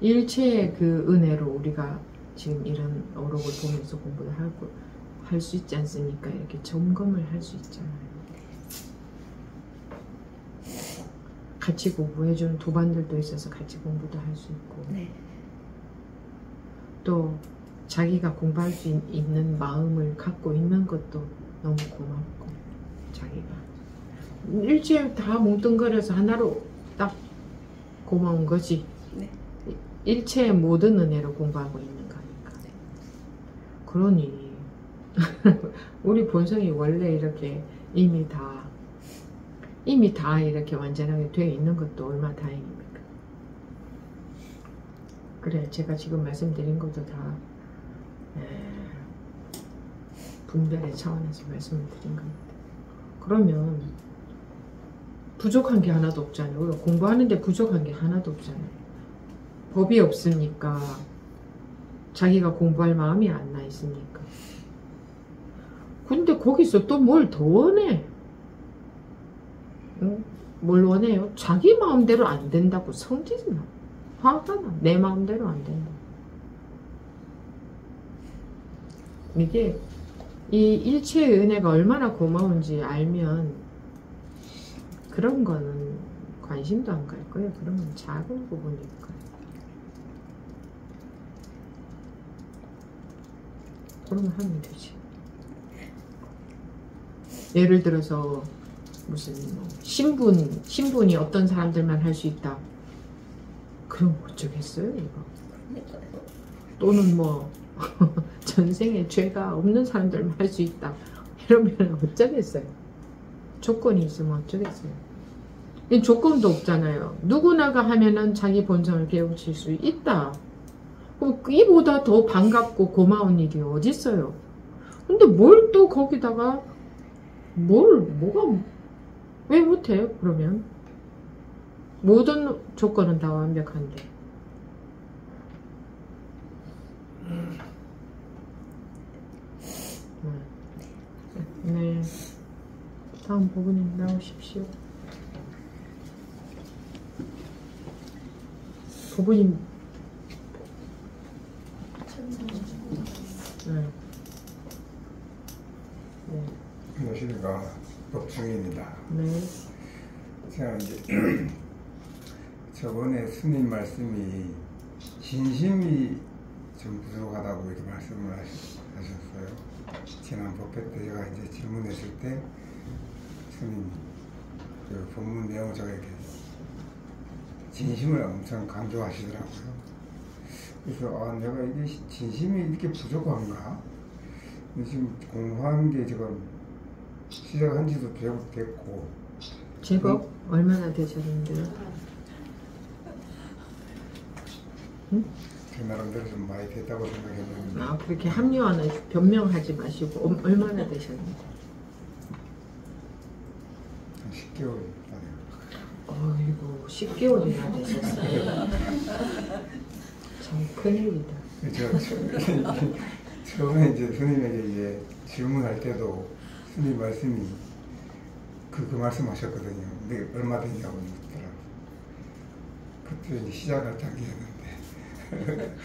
Speaker 1: 일체의 그 은혜로 우리가 지금 이런 어록을 보면서 공부를 할 수 있지 않습니까? 이렇게 점검을 할 수 있잖아요. 같이 공부해주는 도반들도 있어서 같이 공부도 할 수 있고,
Speaker 4: 네.
Speaker 1: 또 자기가 공부할 수 있는 마음을 갖고 있는 것도 너무 고맙고, 자기가 일주일 다 뭉뚱그려서 하나로 딱 고마운 거지.
Speaker 4: 네.
Speaker 1: 일체의 모든 은혜로 공부하고 있는 거니까. 그러니 우리 본성이 원래 이렇게 이미 다 이렇게 완전하게 되어 있는 것도 얼마나 다행입니까? 그래, 제가 지금 말씀드린 것도 다 분별의 차원에서 말씀을 드린 겁니다. 그러면 부족한 게 하나도 없잖아요. 우리가 공부하는데 부족한 게 하나도 없잖아요. 법이 없으니까 자기가 공부할 마음이 안 나 있으니까. 근데 거기서 또 뭘 더 원해? 응? 뭘 원해요? 자기 마음대로 안 된다고 성질이 나. 화가 나. 내 마음대로 안 된다. 이게 이 일체의 은혜가 얼마나 고마운지 알면 그런 거는 관심도 안 갈 거예요. 그런 건 작은 부분이니까. 그러면 하면 되지. 예를 들어서 무슨 뭐 신분이 어떤 사람들만 할 수 있다. 그럼 어쩌겠어요, 이거. 또는 뭐 전생에 죄가 없는 사람들만 할 수 있다. 이러면 어쩌겠어요. 조건이 있으면 어쩌겠어요. 이 조건도 없잖아요. 누구나가 하면은 자기 본성을 깨우칠 수 있다. 이보다 더 반갑고 고마운 일이 어딨어요. 근데 뭘 또 거기다가 왜 못해요? 그러면 모든 조건은 다 완벽한데. 네, 다음 부분님 나오십시오. 부분님. 네.
Speaker 5: 안녕하십니까. 법중입니다.
Speaker 1: 네.
Speaker 5: 제가 이제 저번에 스님 말씀이 진심이 좀 부족하다고 이렇게 말씀을 하셨어요. 지난 법회 때 제가 이제 질문했을 때 스님이 그 본문 내용적에 이렇게 진심을 엄청 강조하시더라고요. 그래서 내가 이게 진심이 이렇게 부족한가? 지금 공부하는 게 지금 시작한 지도 제법 됐고.
Speaker 1: 제법 얼마나 되셨는데요? 응?
Speaker 5: 제 나름대로 좀 많이 됐다고 생각했는데.
Speaker 1: 아, 그렇게 합리화는 변명하지 마시고 얼마나 되셨는데?
Speaker 5: 한 10개월 만에.
Speaker 1: 어이구, 10개월이나 되셨어요. 참 큰일이다.
Speaker 5: 처음에 이제 스님에게 이제 질문할 때도 스님 말씀이 그 말씀하셨거든요. 근데 얼마 되냐고 묻더라고. 그때 이제 시작할 단계였는데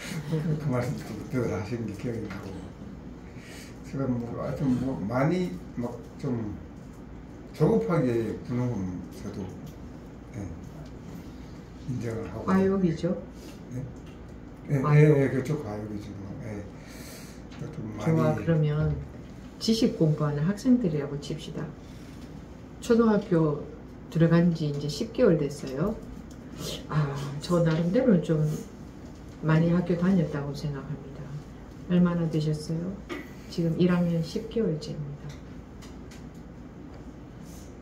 Speaker 5: 그 말씀 그때도 하신 게 기억이 나고. 제가 뭐 하여튼 뭐 많이 막 좀 조급하게 구는 건 저도 인정을 하고.
Speaker 1: 과욕이죠.
Speaker 5: 네? 네, 그렇죠. 과욕이죠. 네. 좀 많이.
Speaker 1: 좋아, 그러면 지식 공부하는 학생들이라고 칩시다. 초등학교 들어간 지 이제 10개월 됐어요. 아, 저 나름대로는 좀 많이 학교 다녔다고 생각합니다. 얼마나 되셨어요? 지금 1학년 10개월째입니다.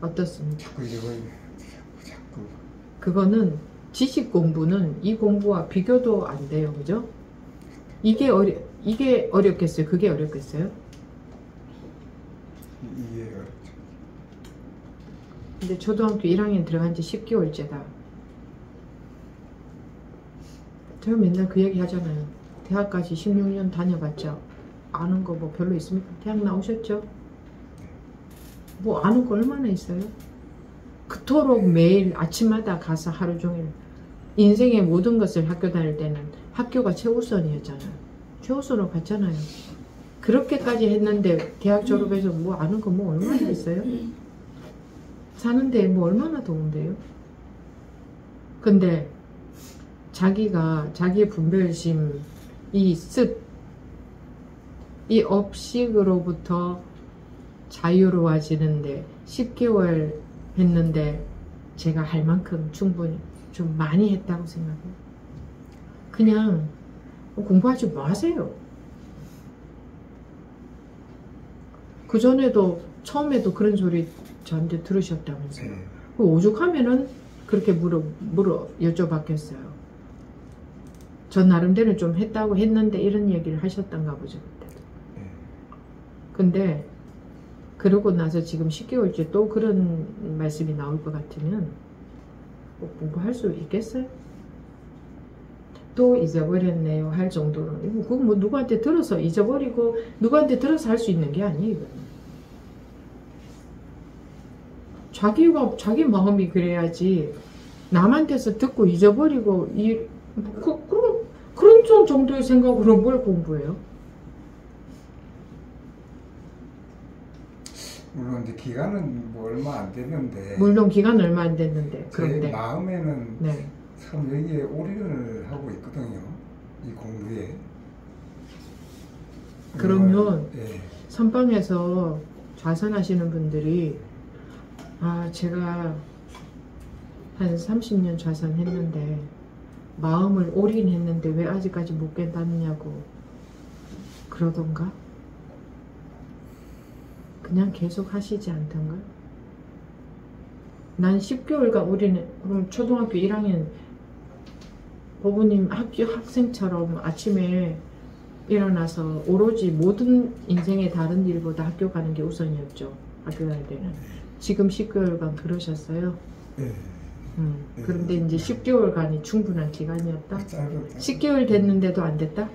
Speaker 1: 어떻습니까?
Speaker 5: 자꾸 잊어버리네. 자꾸.
Speaker 1: 그거는 지식 공부는 이 공부와 비교도 안 돼요. 그죠? 이게 어렵겠어요? 그게 어렵겠어요?
Speaker 5: 이해 어렵죠.
Speaker 1: 근데 초등학교 1학년 들어간 지 10개월째다. 제가 맨날 그 얘기 하잖아요. 대학까지 16년 다녀봤자 아는 거 뭐 별로 있습니까? 대학 나오셨죠? 뭐 아는 거 얼마나 있어요? 그토록 매일 아침마다 가서 하루 종일 인생의 모든 것을 학교 다닐 때는 학교가 최우선이었잖아요. 최우선으로 갔잖아요. 그렇게까지 했는데 대학 졸업해서 뭐 아는 거 뭐 얼마나 있어요? 사는데 뭐 얼마나 더운데요? 근데 자기가 자기의 분별심, 이 습, 이 업식으로부터 자유로워지는데 10개월 했는데 제가 할 만큼 충분히 좀 많이 했다고 생각해요. 그냥 공부하지 마세요. 그전에도 처음에도 그런 소리 저한테 들으셨다면서요.
Speaker 5: 네.
Speaker 1: 오죽하면은 그렇게 여쭤봤겠어요. 저 나름대로 좀 했다고 했는데 이런 얘기를 하셨던가 보죠. 그때.
Speaker 5: 네.
Speaker 1: 근데 그러고 나서 지금 10개월째 또 그런 말씀이 나올 것 같으면 꼭 공부할 수 있겠어요? 또 잊어버렸네요 할 정도는. 그거 뭐 누구한테 들어서 잊어버리고 누구한테 들어서 할 수 있는 게 아니에요. 이거는. 자기 마음이 그래야지 남한테서 듣고 잊어버리고 그런 정도의 생각으로 뭘 공부해요?
Speaker 5: 물론 이제 기간은 뭐 얼마 안 됐는데.
Speaker 1: 물론 기간 얼마 안 됐는데.
Speaker 5: 제
Speaker 1: 그런데
Speaker 5: 마음에는
Speaker 1: 네.
Speaker 5: 참 여기에 올인을 하고 있거든요. 이 공부에.
Speaker 1: 그러면
Speaker 5: 예.
Speaker 1: 선방에서 좌선하시는 분들이 아 제가 한 30년 좌선했는데 마음을 올인했는데 왜 아직까지 못 깨닫느냐고 그러던가 그냥 계속 하시지 않던가. 난 10개월간 올인해. 그럼 초등학교 1학년 보부님 학생처럼 아침에 일어나서 오로지 모든 인생의 다른 일보다 학교 가는 게 우선이었죠. 학교 갈 때는. 지금 10개월간 그러셨어요?
Speaker 5: 네.
Speaker 1: 그런데 이제 10개월간이 충분한 기간이었다?
Speaker 5: 짧았다.
Speaker 1: 10개월 됐는데도 안 됐다?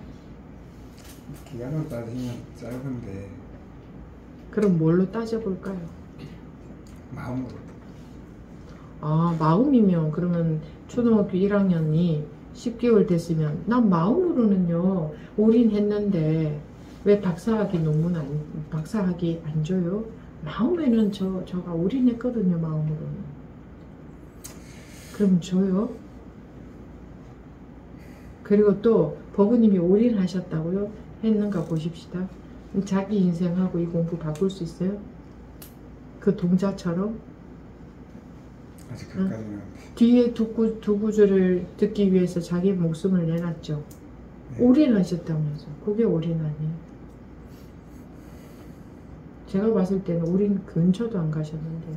Speaker 5: 기간으로 따지면 짧은데
Speaker 1: 그럼 뭘로 따져볼까요?
Speaker 5: 마음으로.
Speaker 1: 아, 마음이면 그러면 초등학교 1학년이 10개월 됐으면 난 마음으로는요 올인했는데 왜 박사학위 안 줘요? 마음에는 저가 올인했거든요. 마음으로는. 그럼 줘요? 그리고 또 버부님이 올인하셨다고요? 했는가 보십시다. 자기 인생하고 이 공부 바꿀 수 있어요? 그 동자처럼?
Speaker 5: 아직 그까지는.
Speaker 1: 뒤에 두 구절을 듣기 위해서 자기 목숨을 내놨죠. 네. 올인하셨다면서. 그게 올인 아니에요? 제가 봤을 때는 우린 근처도 안 가셨는데.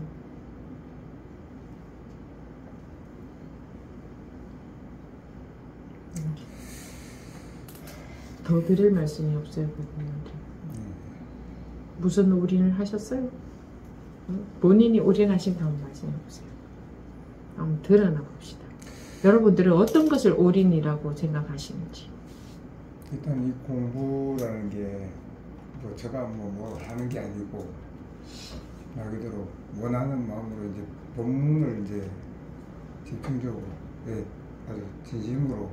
Speaker 1: 더 드릴 말씀이 없어요, 그분한테. 무슨 올인을 하셨어요? 본인이 올인하신 거 한번 말씀해 보세요. 한번 드러나 봅시다. 여러분들은 어떤 것을 올인이라고 생각하시는지.
Speaker 5: 일단 이 공부라는 게 뭐 제가 뭐 하는 게 아니고 말 그대로 원하는 마음으로 이제 본문을 이제 집중적으로 아주 진심으로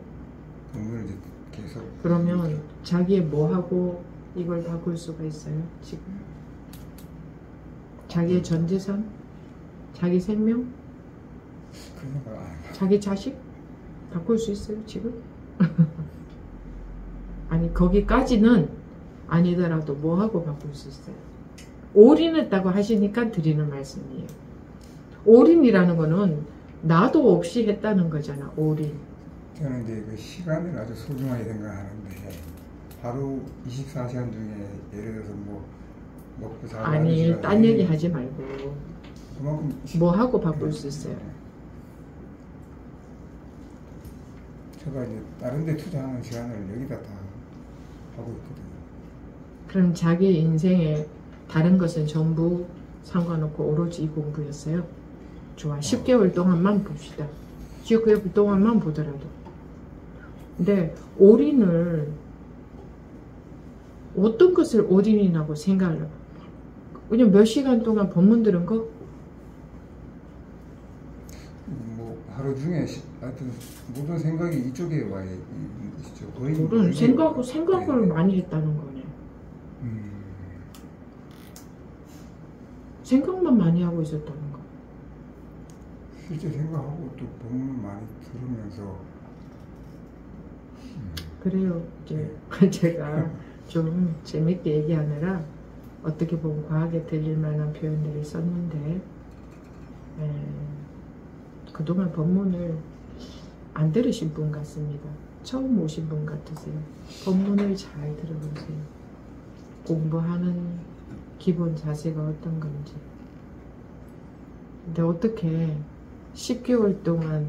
Speaker 5: 본문을 이제 계속.
Speaker 1: 그러면 자기의 뭐하고 이걸 바꿀 수가 있어요? 지금 자기의 전 재산? 자기 생명?
Speaker 5: 그런 생각 안 해요.
Speaker 1: 자기 자식? 바꿀 수 있어요 지금? 아니 거기까지는 아니더라도 뭐하고 바꿀 수 있어요? 올인했다고 하시니까 드리는 말씀이에요. 올인이라는 거는 나도 없이 했다는 거잖아. 올인.
Speaker 5: 저는 이제 그 시간을 아주 소중하게 생각하는데 하루 24시간 중에 예를 들어서 뭐 먹고 자고
Speaker 1: 아니 딴 얘기 하지 말고
Speaker 5: 그만큼
Speaker 1: 뭐하고 바꿀 수 있어요?
Speaker 5: 제가 이제 다른 데 투자하는 시간을 여기다 다 하고 있거든요.
Speaker 1: 그럼 자기 인생에 다른 것은 전부 상관없고 오로지 이 공부였어요? 좋아. 10개월 동안만 봅시다. 10개월 동안만 보더라도. 근데 올인을 어떤 것을 올인이라고 생각을 해봐. 그냥 몇 시간 동안 법문 들은 거?
Speaker 5: 뭐 하루 중에 하여튼 모든 생각이 이쪽에 와 있죠. 거의
Speaker 1: 그런 생각을 많이 했다는 거네. 생각만 많이 하고 있었다는 거.
Speaker 5: 실제 생각하고 또 법문 많이 들으면서
Speaker 1: 그래요. 이제 제가 좀 재밌게 얘기하느라 어떻게 보면 과하게 들릴 만한 표현들을 썼는데 그동안 법문을 안 들으신 분 같습니다. 처음 오신 분 같으세요. 법문을 잘 들어보세요. 공부하는 기본 자세가 어떤 건지. 근데 어떻게 10개월 동안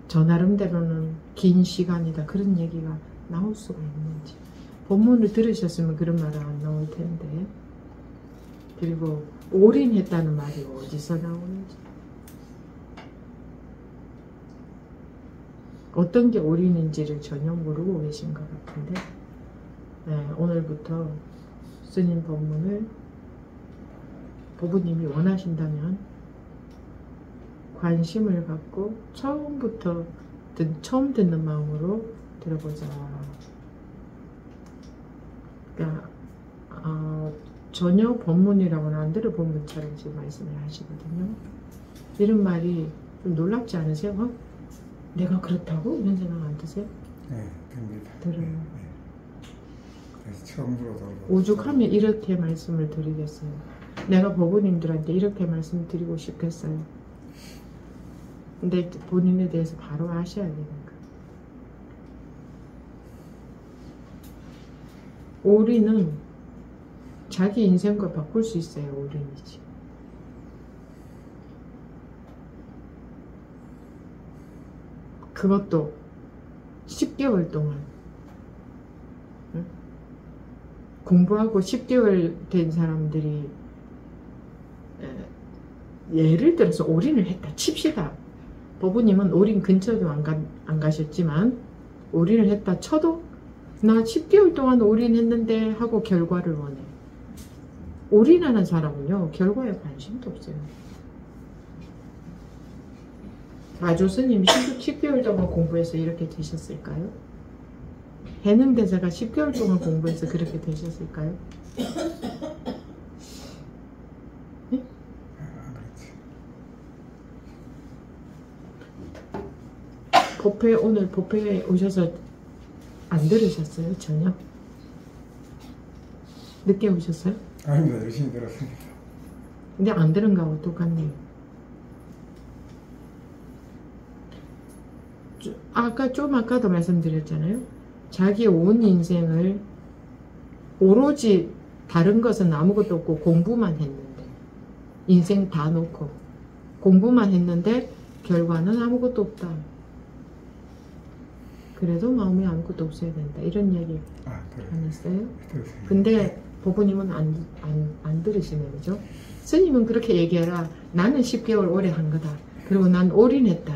Speaker 1: 저 나름대로는 긴 시간이다 그런 얘기가 나올 수가 있는지. 본문을 들으셨으면 그런 말은 안 나올 텐데. 그리고 올인했다는 말이 어디서 나오는지. 어떤 게 올인인지를 전혀 모르고 계신 것 같은데 오늘부터 스님 법문을 보부님이 원하신다면 관심을 갖고 처음부터 처음 듣는 마음으로 들어보자. 그러니까 전혀 법문이라고는 안 들어본 분처럼 지금 말씀을 하시거든요. 이런 말이 좀 놀랍지 않으세요? 어? 내가 그렇다고? 이런 생각 안 드세요?
Speaker 5: 네, 됩니다.
Speaker 1: 들어요.
Speaker 5: 네. 그래서 처음으로
Speaker 1: 오죽하면 이렇게 말씀을 드리겠어요. 내가 보부님들한테 이렇게 말씀드리고 싶겠어요. 근데 본인에 대해서 바로 아셔야 되니까. 올인은 자기 인생과 바꿀 수 있어요. 올인이지. 그것도 10개월 동안 응? 공부하고 10개월 된 사람들이 예를 들어서 올인을 했다 칩시다. 보부님은 올인 근처도 안 가셨지만 올인을 했다 쳐도 나 10개월 동안 올인했는데 하고 결과를 원해. 올인하는 사람은요 결과에 관심도 없어요. 마조 스님이 10개월 동안 공부해서 이렇게 되셨을까요? 해능대사가 10개월 동안 공부해서 그렇게 되셨을까요? 네? 법회 오늘 법회에 오셔서 안 들으셨어요? 전혀? 늦게 오셨어요?
Speaker 5: 아닙니다. 열심히 들었습니다.
Speaker 1: 근데 안 들은 거하고 똑같네요. 아까도 말씀드렸잖아요. 자기 온 인생을 오로지 다른 것은 아무것도 없고 공부만 했는데 인생 다 놓고 공부만 했는데 결과는 아무것도 없다. 그래도 마음에 아무것도 없어야 된다. 이런 얘기 안 했어요? 근데 보부님은 안 들으시네, 그죠? 스님은 그렇게 얘기해라. 나는 10개월 오래 한 거다. 그리고 난 올인했다.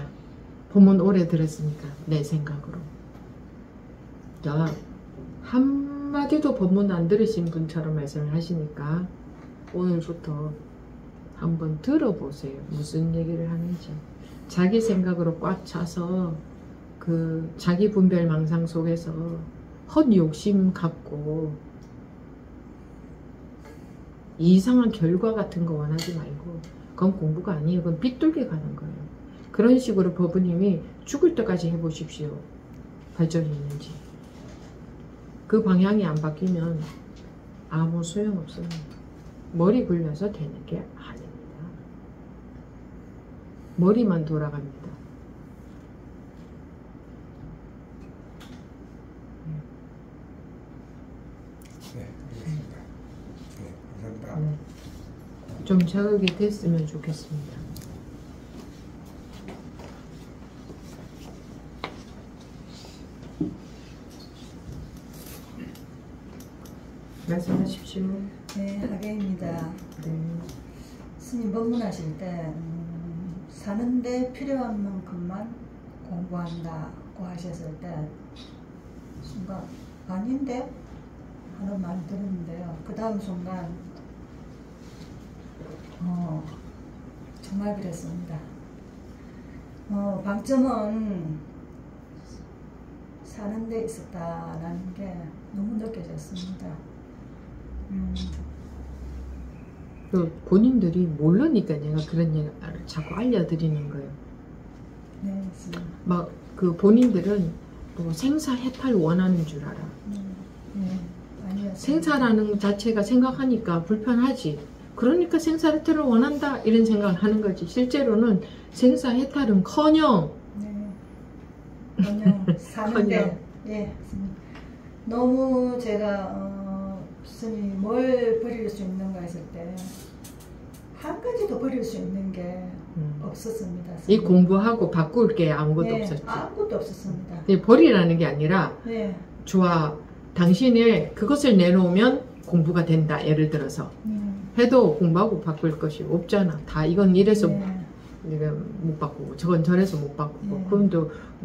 Speaker 1: 법문 오래 들었으니까 내 생각으로. 자, 한마디도 법문 안 들으신 분처럼 말씀을 하시니까 오늘부터 한번 들어보세요. 무슨 얘기를 하는지. 자기 생각으로 꽉 차서 그 자기 분별 망상 속에서 헛 욕심 갖고 이상한 결과 같은 거 원하지 말고 그건 공부가 아니에요. 그건 빗돌게 가는 거예요. 그런 식으로 법부님이 죽을 때까지 해보십시오. 발전이 있는지. 그 방향이 안 바뀌면 아무 소용없어요. 머리 굴려서 되는 게 아닙니다. 머리만 돌아갑니다.
Speaker 5: 네, 알겠습니다. 네, 감사합니다.
Speaker 1: 네. 좀 자극이 됐으면 좋겠습니다. 말씀하십시오.
Speaker 2: 네, 하계입니다.
Speaker 1: 네.
Speaker 2: 스님 법문하실 때 사는데 필요한 만큼만 공부한다고 하셨을 때 순간 아닌데? 하는 말 들었는데요. 그 다음 순간 정말 그랬습니다. 방점은 사는 데 있었다라는 게 너무 느껴졌습니다.
Speaker 1: 그 본인들이 모르니까 내가 그런 얘기를 자꾸 알려드리는 거예요.
Speaker 2: 네, 맞습니다.
Speaker 1: 막 그 본인들은 뭐 생사 해탈 원하는 줄 알아.
Speaker 2: 네, 아니었습니다.
Speaker 1: 생사라는 자체가 생각하니까 불편하지. 그러니까 생사 해탈을 원한다 이런 생각을 하는 거지. 실제로는 생사 해탈은커녕
Speaker 2: 네, 그냥 사는데 예, 너무 제가 스님 뭘 버릴 수 있는가 했을 때 한 가지도 버릴 수 있는 게 없었습니다.
Speaker 1: 이 공부하고 바꿀 게 아무것도
Speaker 2: 네,
Speaker 1: 없었지.
Speaker 2: 아무것도 없었습니다.
Speaker 1: 버리라는 게 아니라
Speaker 2: 네.
Speaker 1: 좋아. 당신의 그것을 내놓으면 공부가 된다. 예를 들어서 해도 공부하고 바꿀 것이 없잖아. 다 이건 이래서 못 바꾸고 저건 저래서 못 바꾸고 그런데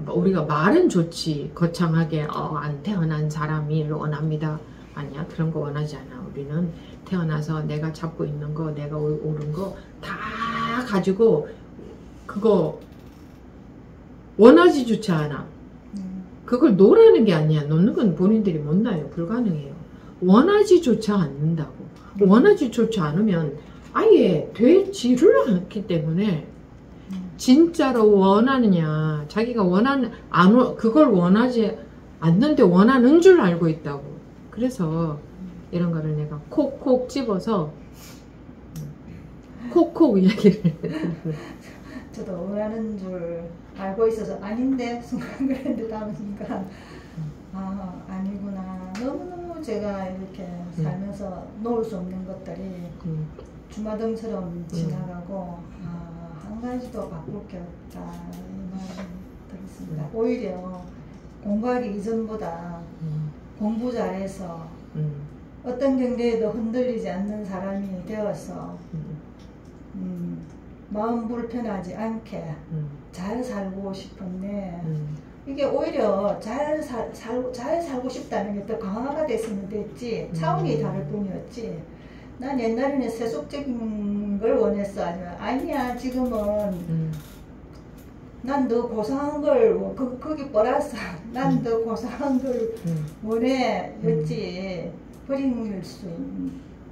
Speaker 1: 우리가 말은 좋지. 거창하게 안 태어난 사람이 원합니다. 아니야. 그런 거 원하지 않아. 우리는 태어나서 내가 잡고 있는 거 내가 옳은 거 다 가지고 그거 원하지조차 않아. 그걸 놓으라는 게 아니야. 놓는 건 본인들이 못 놔요. 불가능해요. 원하지조차 않는다고. 원하지조차 않으면 아예 되지를 않기 때문에 진짜로 원하느냐. 자기가 그걸 원하지 않는데 원하는 줄 알고 있다고. 그래서 이런 거를 내가 콕콕 집어서 콕콕 이야기를
Speaker 2: 저도 원하는 줄 알고 있어서 아닌데 순간 그랬는데 다음 순간 아니구나. 너무너무 제가 이렇게 살면서 놓을 수 없는 것들이 주마등처럼 지나가고 한 가지도 바꿀 게 없다 이 말을 들었습니다. 오히려 공부하기 이전보다 공부 잘해서 어떤 경계에도 흔들리지 않는 사람이 되어서 마음 불편하지 않게 잘 살고 싶은데 이게 오히려 잘 살고 싶다는 게 더 강화가 됐으면 됐지 차원이 다를 뿐이었지. 난 옛날에는 세속적인 걸 원했어. 아니야 지금은 난 더 고상한 걸 거기 플러스 난 더 고상한 걸 원해 였지. 버릴 수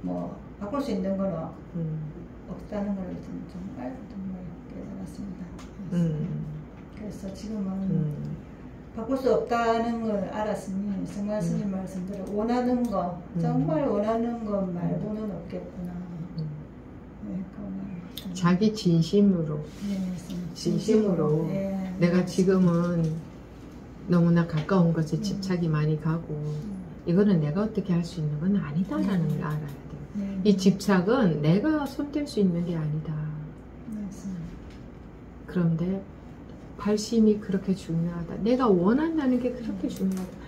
Speaker 2: 뭐 바꿀 수 있는 거는 없다는 걸 정말 깨달았습니다. 그래서 지금은 바꿀 수 없다는 걸 알았으니 정말 스님 말씀대로 원하는 거 정말 원하는 것 말고는 없겠구나. 네,
Speaker 1: 자기 진심으로
Speaker 2: 진심으로
Speaker 1: 내가 지금은 너무나 가까운 것에 집착이 많이 가고 이거는 내가 어떻게 할 수 있는 건 아니다라는 걸 알아야 돼요.
Speaker 2: 네.
Speaker 1: 이 집착은 내가 손댈 수 있는 게 아니다.
Speaker 2: 맞습니다.
Speaker 1: 그런데 발심이 그렇게 중요하다. 내가 원한다는 게 그렇게 중요하다.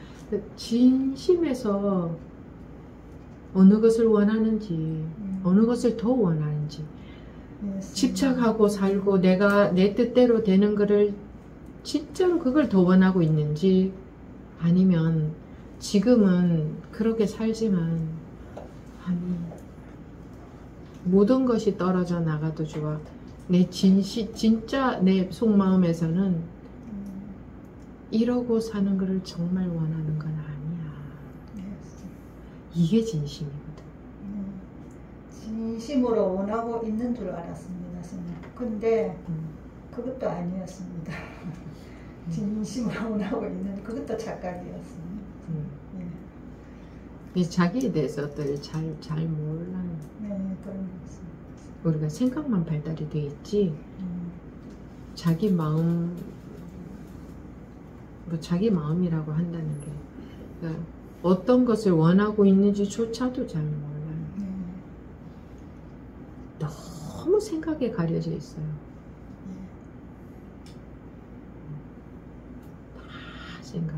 Speaker 1: 진심에서 어느 것을 원하는지, 어느 것을 더 원하는지, 집착하고 살고 내가 내 뜻대로 되는 거를 진짜로 그걸 더 원하고 있는지, 아니면 지금은 그렇게 살지만 아니 모든 것이 떨어져 나가도 좋아. 내 진짜 내 속마음에서는 이러고 사는 것을 정말 원하는 건 아니야. 이게 진심이거든.
Speaker 2: 진심으로 원하고 있는 줄 알았습니다, 선생님. 근데 그것도 아니었습니다. 진심으로 원하고 있는 그것도 착각이었습니다.
Speaker 1: 네. 자기에 대해서들 잘 몰라요.
Speaker 2: 네, 그런 것 같습니다.
Speaker 1: 우리가 생각만 발달이 돼 있지, 자기 마음, 뭐 자기 마음이라고 한다는 게, 그러니까 어떤 것을 원하고 있는지조차도 잘 몰라요. 너무 생각에 가려져 있어요. 다 생각.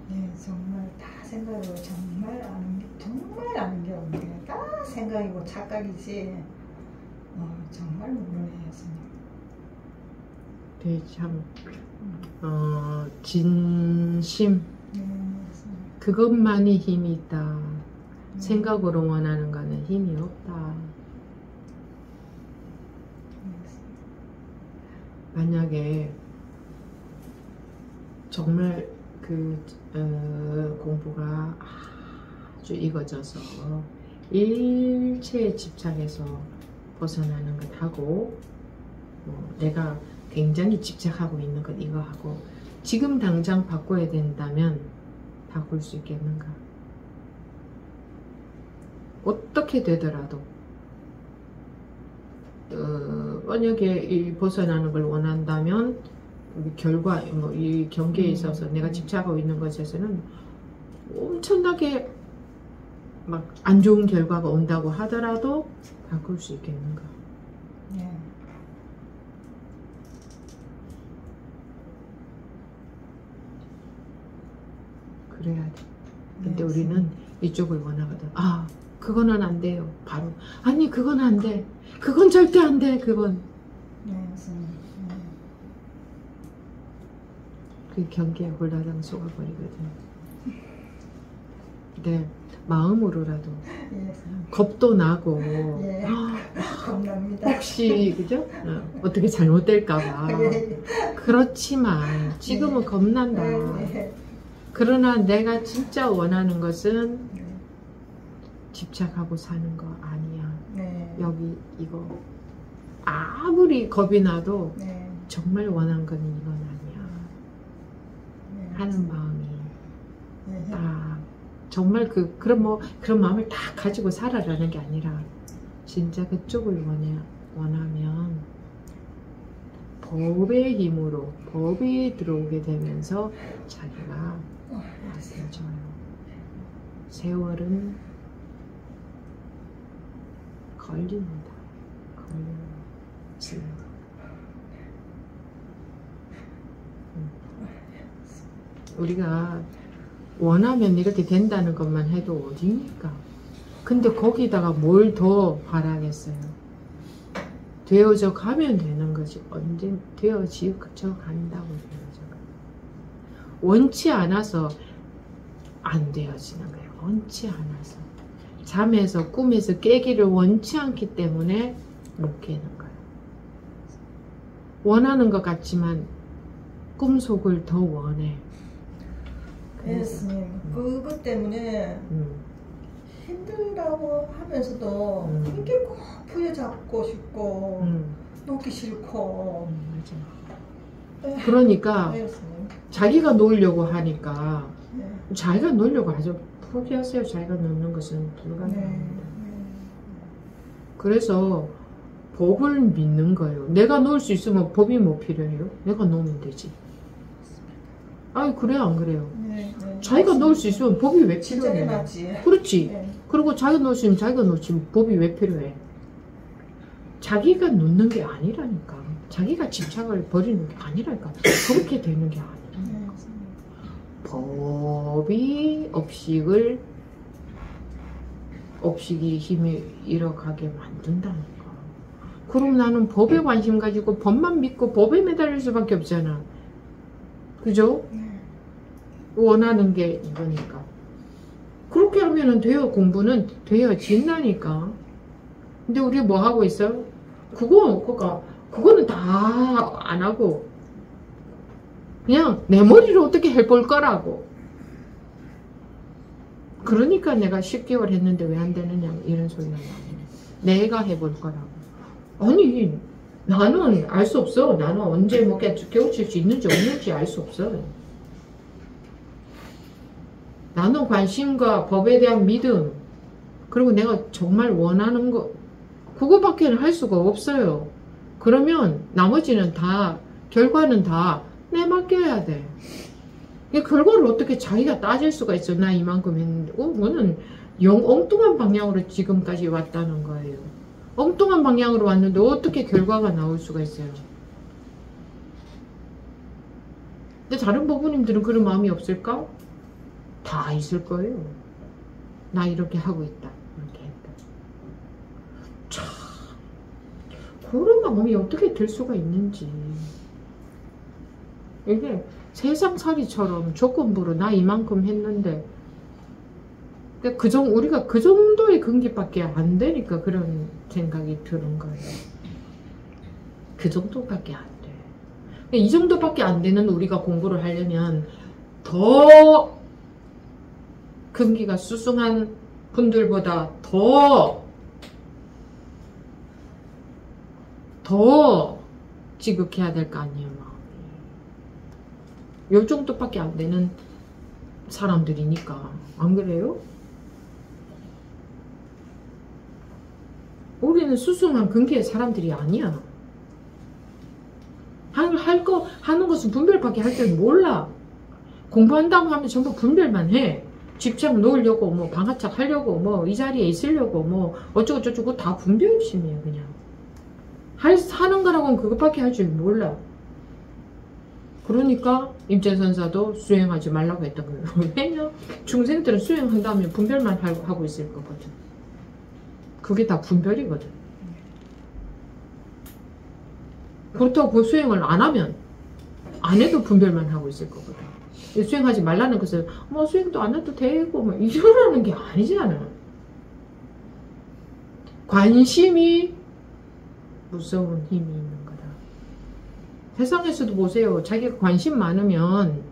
Speaker 2: 네, 정말 다 생각이고 정말 아는 게 없네요. 다 생각이고 착각이지. 정말 모르네요, 선생님.
Speaker 1: 되게 참 진심, 그것만이 힘이 있다. 생각으로 원하는 거는 힘이 없다. 만약에 정말 공부가 아주 익어져서 일체에 집착해서 벗어나는 것하고, 내가 굉장히 집착하고 있는 것 이거 하고 지금 당장 바꿔야 된다면 바꿀 수 있겠는가? 어떻게 되더라도 만약에 이 벗어나는 걸 원한다면 결과, 이 경계에 있어서 내가 집착하고 있는 것에서는 엄청나게 막 안 좋은 결과가 온다고 하더라도 바꿀 수 있겠는가?
Speaker 2: 네.
Speaker 1: 그래야 돼. 근데 우리는 이쪽을 원하거든. 아, 그거는 안 돼요. 바로. 아니, 그건 안 돼. 그건 절대 안 돼. 그건.
Speaker 2: 네, 선생님.
Speaker 1: 그 경계에 홀라당 속아버리거든. 네, 마음으로라도 겁도 나고,
Speaker 2: 예, 겁납니다.
Speaker 1: 혹시 그죠? 어떻게 잘못될까봐. 그렇지만 지금은 겁난다. 그러나 내가 진짜 원하는 것은 집착하고 사는 거 아니야. 여기 이거 아무리 겁이 나도 정말 원한 건 이건 아니야 하는 마음이 딱 정말 그런 마음을 다 가지고 살아라는 게 아니라 진짜 그쪽을 원하면 법의 힘으로 법이 들어오게 되면서 자기가 맞아져요. 세월은 걸립니다. 걸려요. 우리가 원하면 이렇게 된다는 것만 해도 어딥니까? 근데 거기다가 뭘 더 바라겠어요? 되어져 가면 되는 거지. 언제 되어져 간다고 되어져 가. 원치 않아서 안 되어지는 거예요. 원치 않아서. 잠에서 꿈에서 깨기를 원치 않기 때문에 못 깨는 거예요. 원하는 것 같지만 꿈속을 더 원해.
Speaker 2: 예수님, 그것 때문에 힘들다고 하면서도 이렇게 꼭 부여잡고 싶고 놓기 싫고.
Speaker 1: 맞아. 그러니까 자기가 놓으려고 하니까 자기가 놓으려고 하죠. 포기하세요. 자기가 놓는 것은 불가능합니다. 그래서 법을 믿는 거예요. 내가 놓을 수 있으면 법이 뭐 필요해요? 내가 놓으면 되지. 아니 그래요 안 그래요?
Speaker 2: 네, 네.
Speaker 1: 자기가 넣을 수 있으면 법이 왜
Speaker 2: 진짜네
Speaker 1: 필요해?
Speaker 2: 맞지.
Speaker 1: 그렇지.
Speaker 2: 네.
Speaker 1: 그리고 자기가 넣을 수 있으면 자기가 넣지 법이 왜 필요해? 자기가 놓는 게 아니라니까. 자기가 집착을 버리는 게 아니라니까. 그렇게 되는 게 아니라니까. 법이 업식이 힘이 잃어가게 만든다니까. 그럼 나는 법에 관심 가지고 법만 믿고 법에 매달릴 수밖에 없잖아. 그죠? 원하는 게 이거니까. 그렇게 하면은 돼요. 공부는 되어진다니까. 근데 우리 뭐 하고 있어? 그거는 다 안 하고 그냥 내 머리로 어떻게 해볼 거라고. 그러니까 내가 10개월 했는데 왜 안 되느냐 이런 소리가 나요. 내가 해볼 거라고. 아니 나는 알 수 없어. 나는 언제 뭐 깨우칠 수 있는지 없는지 알 수 없어. 나는 관심과 법에 대한 믿음 그리고 내가 정말 원하는 거 그거밖에 할 수가 없어요. 그러면 나머지는 다 결과는 다 내 맡겨야 돼. 이 결과를 어떻게 자기가 따질 수가 있어. 나 이만큼 했는데 그거는 엉뚱한 방향으로 지금까지 왔다는 거예요. 엉뚱한 방향으로 왔는데 어떻게 결과가 나올 수가 있어요. 근데 다른 부부님들은 그런 마음이 없을까? 다 있을 거예요. 나 이렇게 하고 있다. 이렇게 했다. 참 그런 마음이 어떻게 들 수가 있는지. 이게 세상살이처럼 조건부로 나 이만큼 했는데 우리가 그 정도의 근기밖에 안 되니까 그런 생각이 드는 거예요. 그 정도밖에 안 돼. 이 정도밖에 안 되는 우리가 공부를 하려면 더 근기가 수승한 분들보다 더 지극해야 될 거 아니에요. 마음이. 요 정도밖에 안 되는 사람들이니까. 안 그래요? 우리는 수승한 근기의 사람들이 아니야. 하는 것은 분별밖에 할 줄 몰라. 공부한다고 하면 전부 분별만 해. 집착 놓으려고 뭐 방아착 하려고 뭐 이 자리에 있으려고 뭐 어쩌고 저쩌고 다 분별심이에요. 그냥 하는 거라고는 그것밖에 할 줄 몰라. 그러니까 임재선사도 수행하지 말라고 했던 거예요. 왜냐? 중생들은 수행한다면 분별만 하고 있을 거거든. 그게 다 분별이거든. 그렇다고 그 수행을 안 하면 안 해도 분별만 하고 있을 거거든. 수행하지 말라는 것은 뭐 수행도 안 해도 되고 뭐 이러라는 게 아니잖아. 관심이 무서운 힘이 있는 거다. 세상에서도 보세요. 자기가 관심 많으면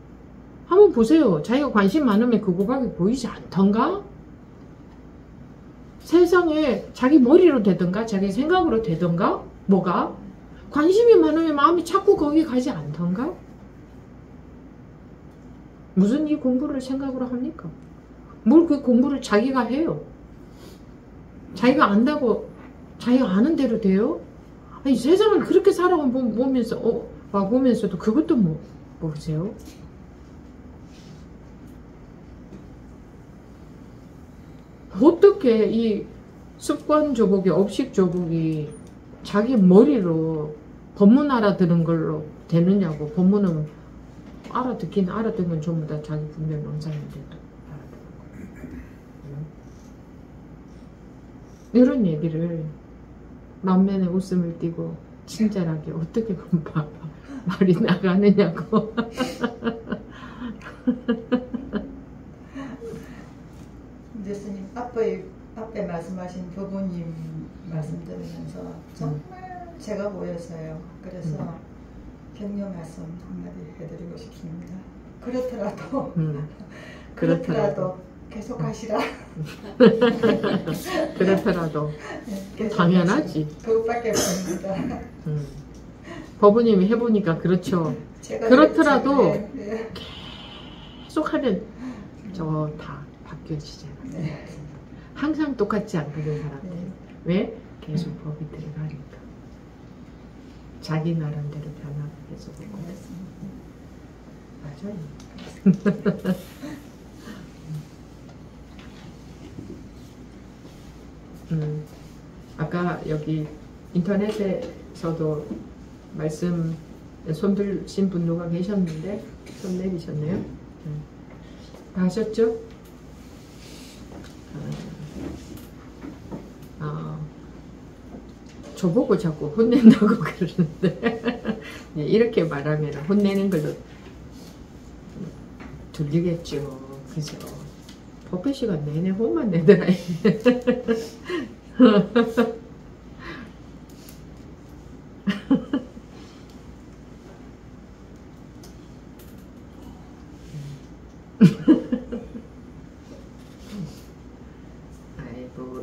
Speaker 1: 한번 보세요. 자기가 관심 많으면 그거밖에 보이지 않던가? 세상에 자기 머리로 되던가 자기 생각으로 되던가 뭐가? 관심이 많으면 마음이 자꾸 거기 가지 않던가? 무슨 이 공부를 생각으로 합니까? 뭘 그 공부를 자기가 해요? 자기가 안다고 자기가 아는 대로 돼요? 아니, 세상을 그렇게 보면서도 그것도 모르세요? 어떻게 이 습관 조복이 업식 조복이 자기 머리로 법문 알아들은 걸로 되느냐고. 법문은 알아듣는 건 전부 다 자기 분별 명상인데도 알아듣는 거예요. 이런 얘기를 만면에 웃음을 띠고 친절하게 어떻게 말이 나가느냐고.
Speaker 2: 교수님 앞에 말씀하신 부부님 말씀 들으면서 정말 제가 보여서요. 그래서 격려 말씀 한마디 해드리고 싶습니다. 그렇더라도 계속 하시라.
Speaker 1: 그렇더라도
Speaker 2: 네,
Speaker 1: 당연하지.
Speaker 2: 그것밖에 없습니다.
Speaker 1: 법부님이 해보니까 그렇죠. 그렇더라도
Speaker 2: 네.
Speaker 1: 계속 하면 저 다 바뀌어지잖아요.
Speaker 2: 네.
Speaker 1: 항상 똑같지 않거든 사람들.
Speaker 2: 네.
Speaker 1: 왜? 계속 법이 들어가니까. 자기 나름대로 변화가 계속 오거든. 맞아요. 아까 여기 인터넷에서도 말씀 손 들신 분 누가 계셨는데 손 내리셨네요. 다 하셨죠? 저보고 자꾸 혼낸다고 그러는데 이렇게 말하면 혼내는 걸로 들리겠죠. 그죠? 법회 시간 내내 혼만 내더라. 아이고,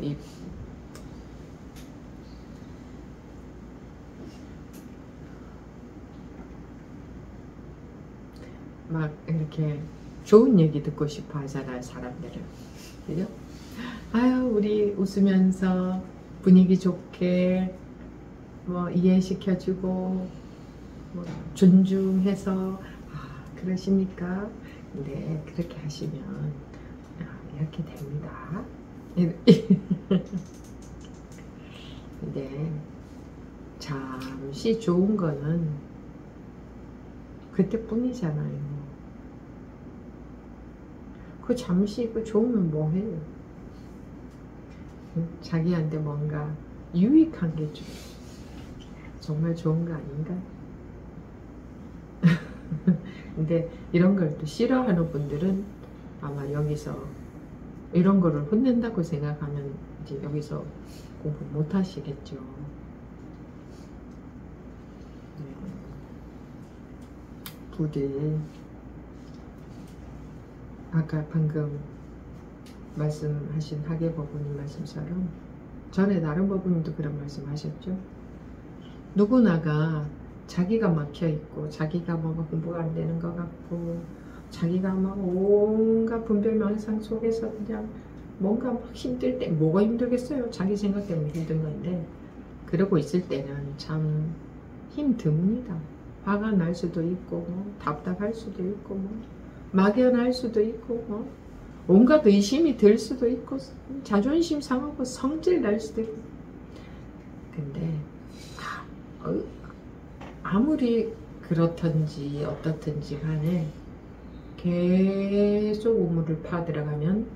Speaker 1: 막 이렇게 좋은 얘기 듣고 싶어 하잖아요, 사람들은. 그죠? 아유, 우리 웃으면서 분위기 좋게 뭐 이해시켜주고 뭐 존중해서 그러십니까? 네, 그렇게 하시면 이렇게 됩니다. 근데 잠시 좋은 거는 그때뿐이잖아요. 그 잠시 그 좋으면 뭐해요? 자기한테 뭔가 유익한 게 정말 좋은 거 아닌가? 근데 이런 걸 또 싫어하는 분들은 아마 여기서 이런 거를 혼낸다고 생각하면 이제 여기서 공부 못 하시겠죠. 부디 아까 방금 말씀하신 하계법부님 말씀처럼 전에 다른 법부님도 그런 말씀 하셨죠. 누구나가 자기가 막혀있고 자기가 뭔가 공부가 안 되는 것 같고 자기가 막 온갖 분별망상 속에서 그냥 뭔가 막 힘들 때 뭐가 힘들겠어요. 자기 생각 때문에 힘든 건데 그러고 있을 때는 참 힘듭니다. 화가 날 수도 있고 뭐 답답할 수도 있고 뭐 막연할 수도 있고 뭐 온갖 의심이 들 수도 있고 자존심 상하고 성질 날 수도 있고 근데 아무리 그렇든지 어떻든지 간에 계속 우물을 파들어가면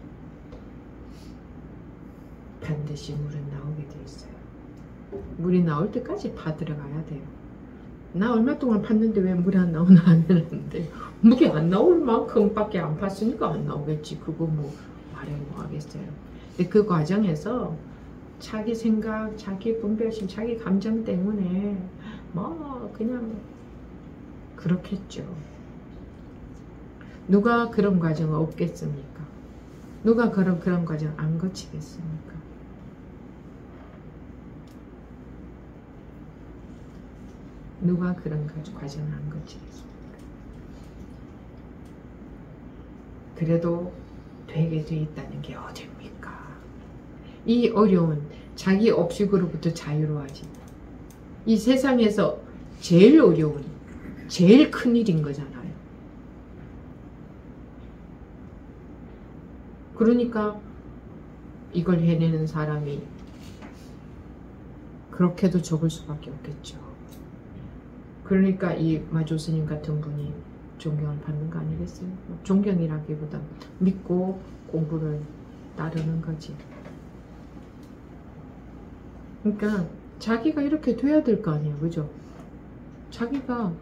Speaker 1: 반드시 물은 나오게 돼 있어요. 물이 나올 때까지 파들어가야 돼요. 나 얼마 동안 팠는데 왜 물이 안 나오나 하는데 물이 안 나올 만큼 밖에 안 팠으니까 안 나오겠지. 그거 뭐 말해 뭐 하겠어요. 근데 그 과정에서 자기 생각, 자기 분별심, 자기 감정 때문에 뭐 그냥 그렇겠죠. 누가 그런 과정을 없겠습니까? 누가 그런 과정 안 거치겠습니까? 누가 그런 과정을 안 거치겠습니까? 그래도 되게 돼 있다는 게 어딥니까? 이 어려운 자기 업식으로부터 자유로워하지. 이 세상에서 제일 어려운, 제일 큰 일인 거잖아요. 그러니까 이걸 해내는 사람이 그렇게도 적을 수밖에 없겠죠. 그러니까 이 마조스님 같은 분이 존경을 받는 거 아니겠어요? 존경이라기보다 믿고 공부를 따르는 거지. 그러니까 자기가 이렇게 돼야 될 거 아니에요, 그죠? 자기가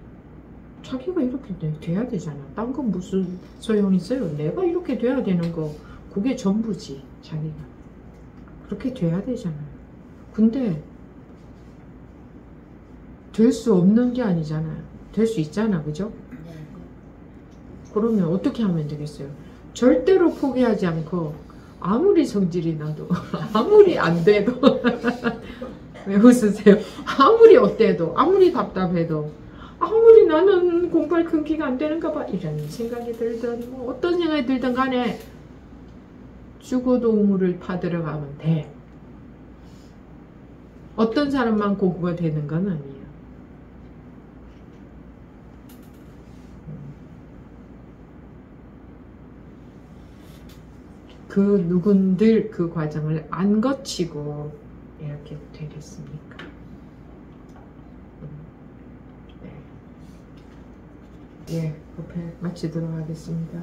Speaker 1: 이렇게 돼야 되잖아. 딴 건 무슨 소용이 있어요? 내가 이렇게 돼야 되는 거 그게 전부지. 자기가 그렇게 돼야 되잖아요. 근데 될 수 없는 게 아니잖아요. 될 수 있잖아, 그죠? 그러면 어떻게 하면 되겠어요? 절대로 포기하지 않고 아무리 성질이 나도 아무리 안 돼도 왜 웃으세요? 아무리 어때도 아무리 답답해도 아무리 나는 공부할 근기가 안 되는가 봐 이런 생각이 들든 뭐 어떤 생각이 들든 간에 죽어도 우물을 파들어가면 돼. 어떤 사람만 공부가 되는 건 아니에요. 그 누군들 그 과정을 안 거치고 이렇게 되겠습니까? 네. 예, 법회 마치도록 하겠습니다.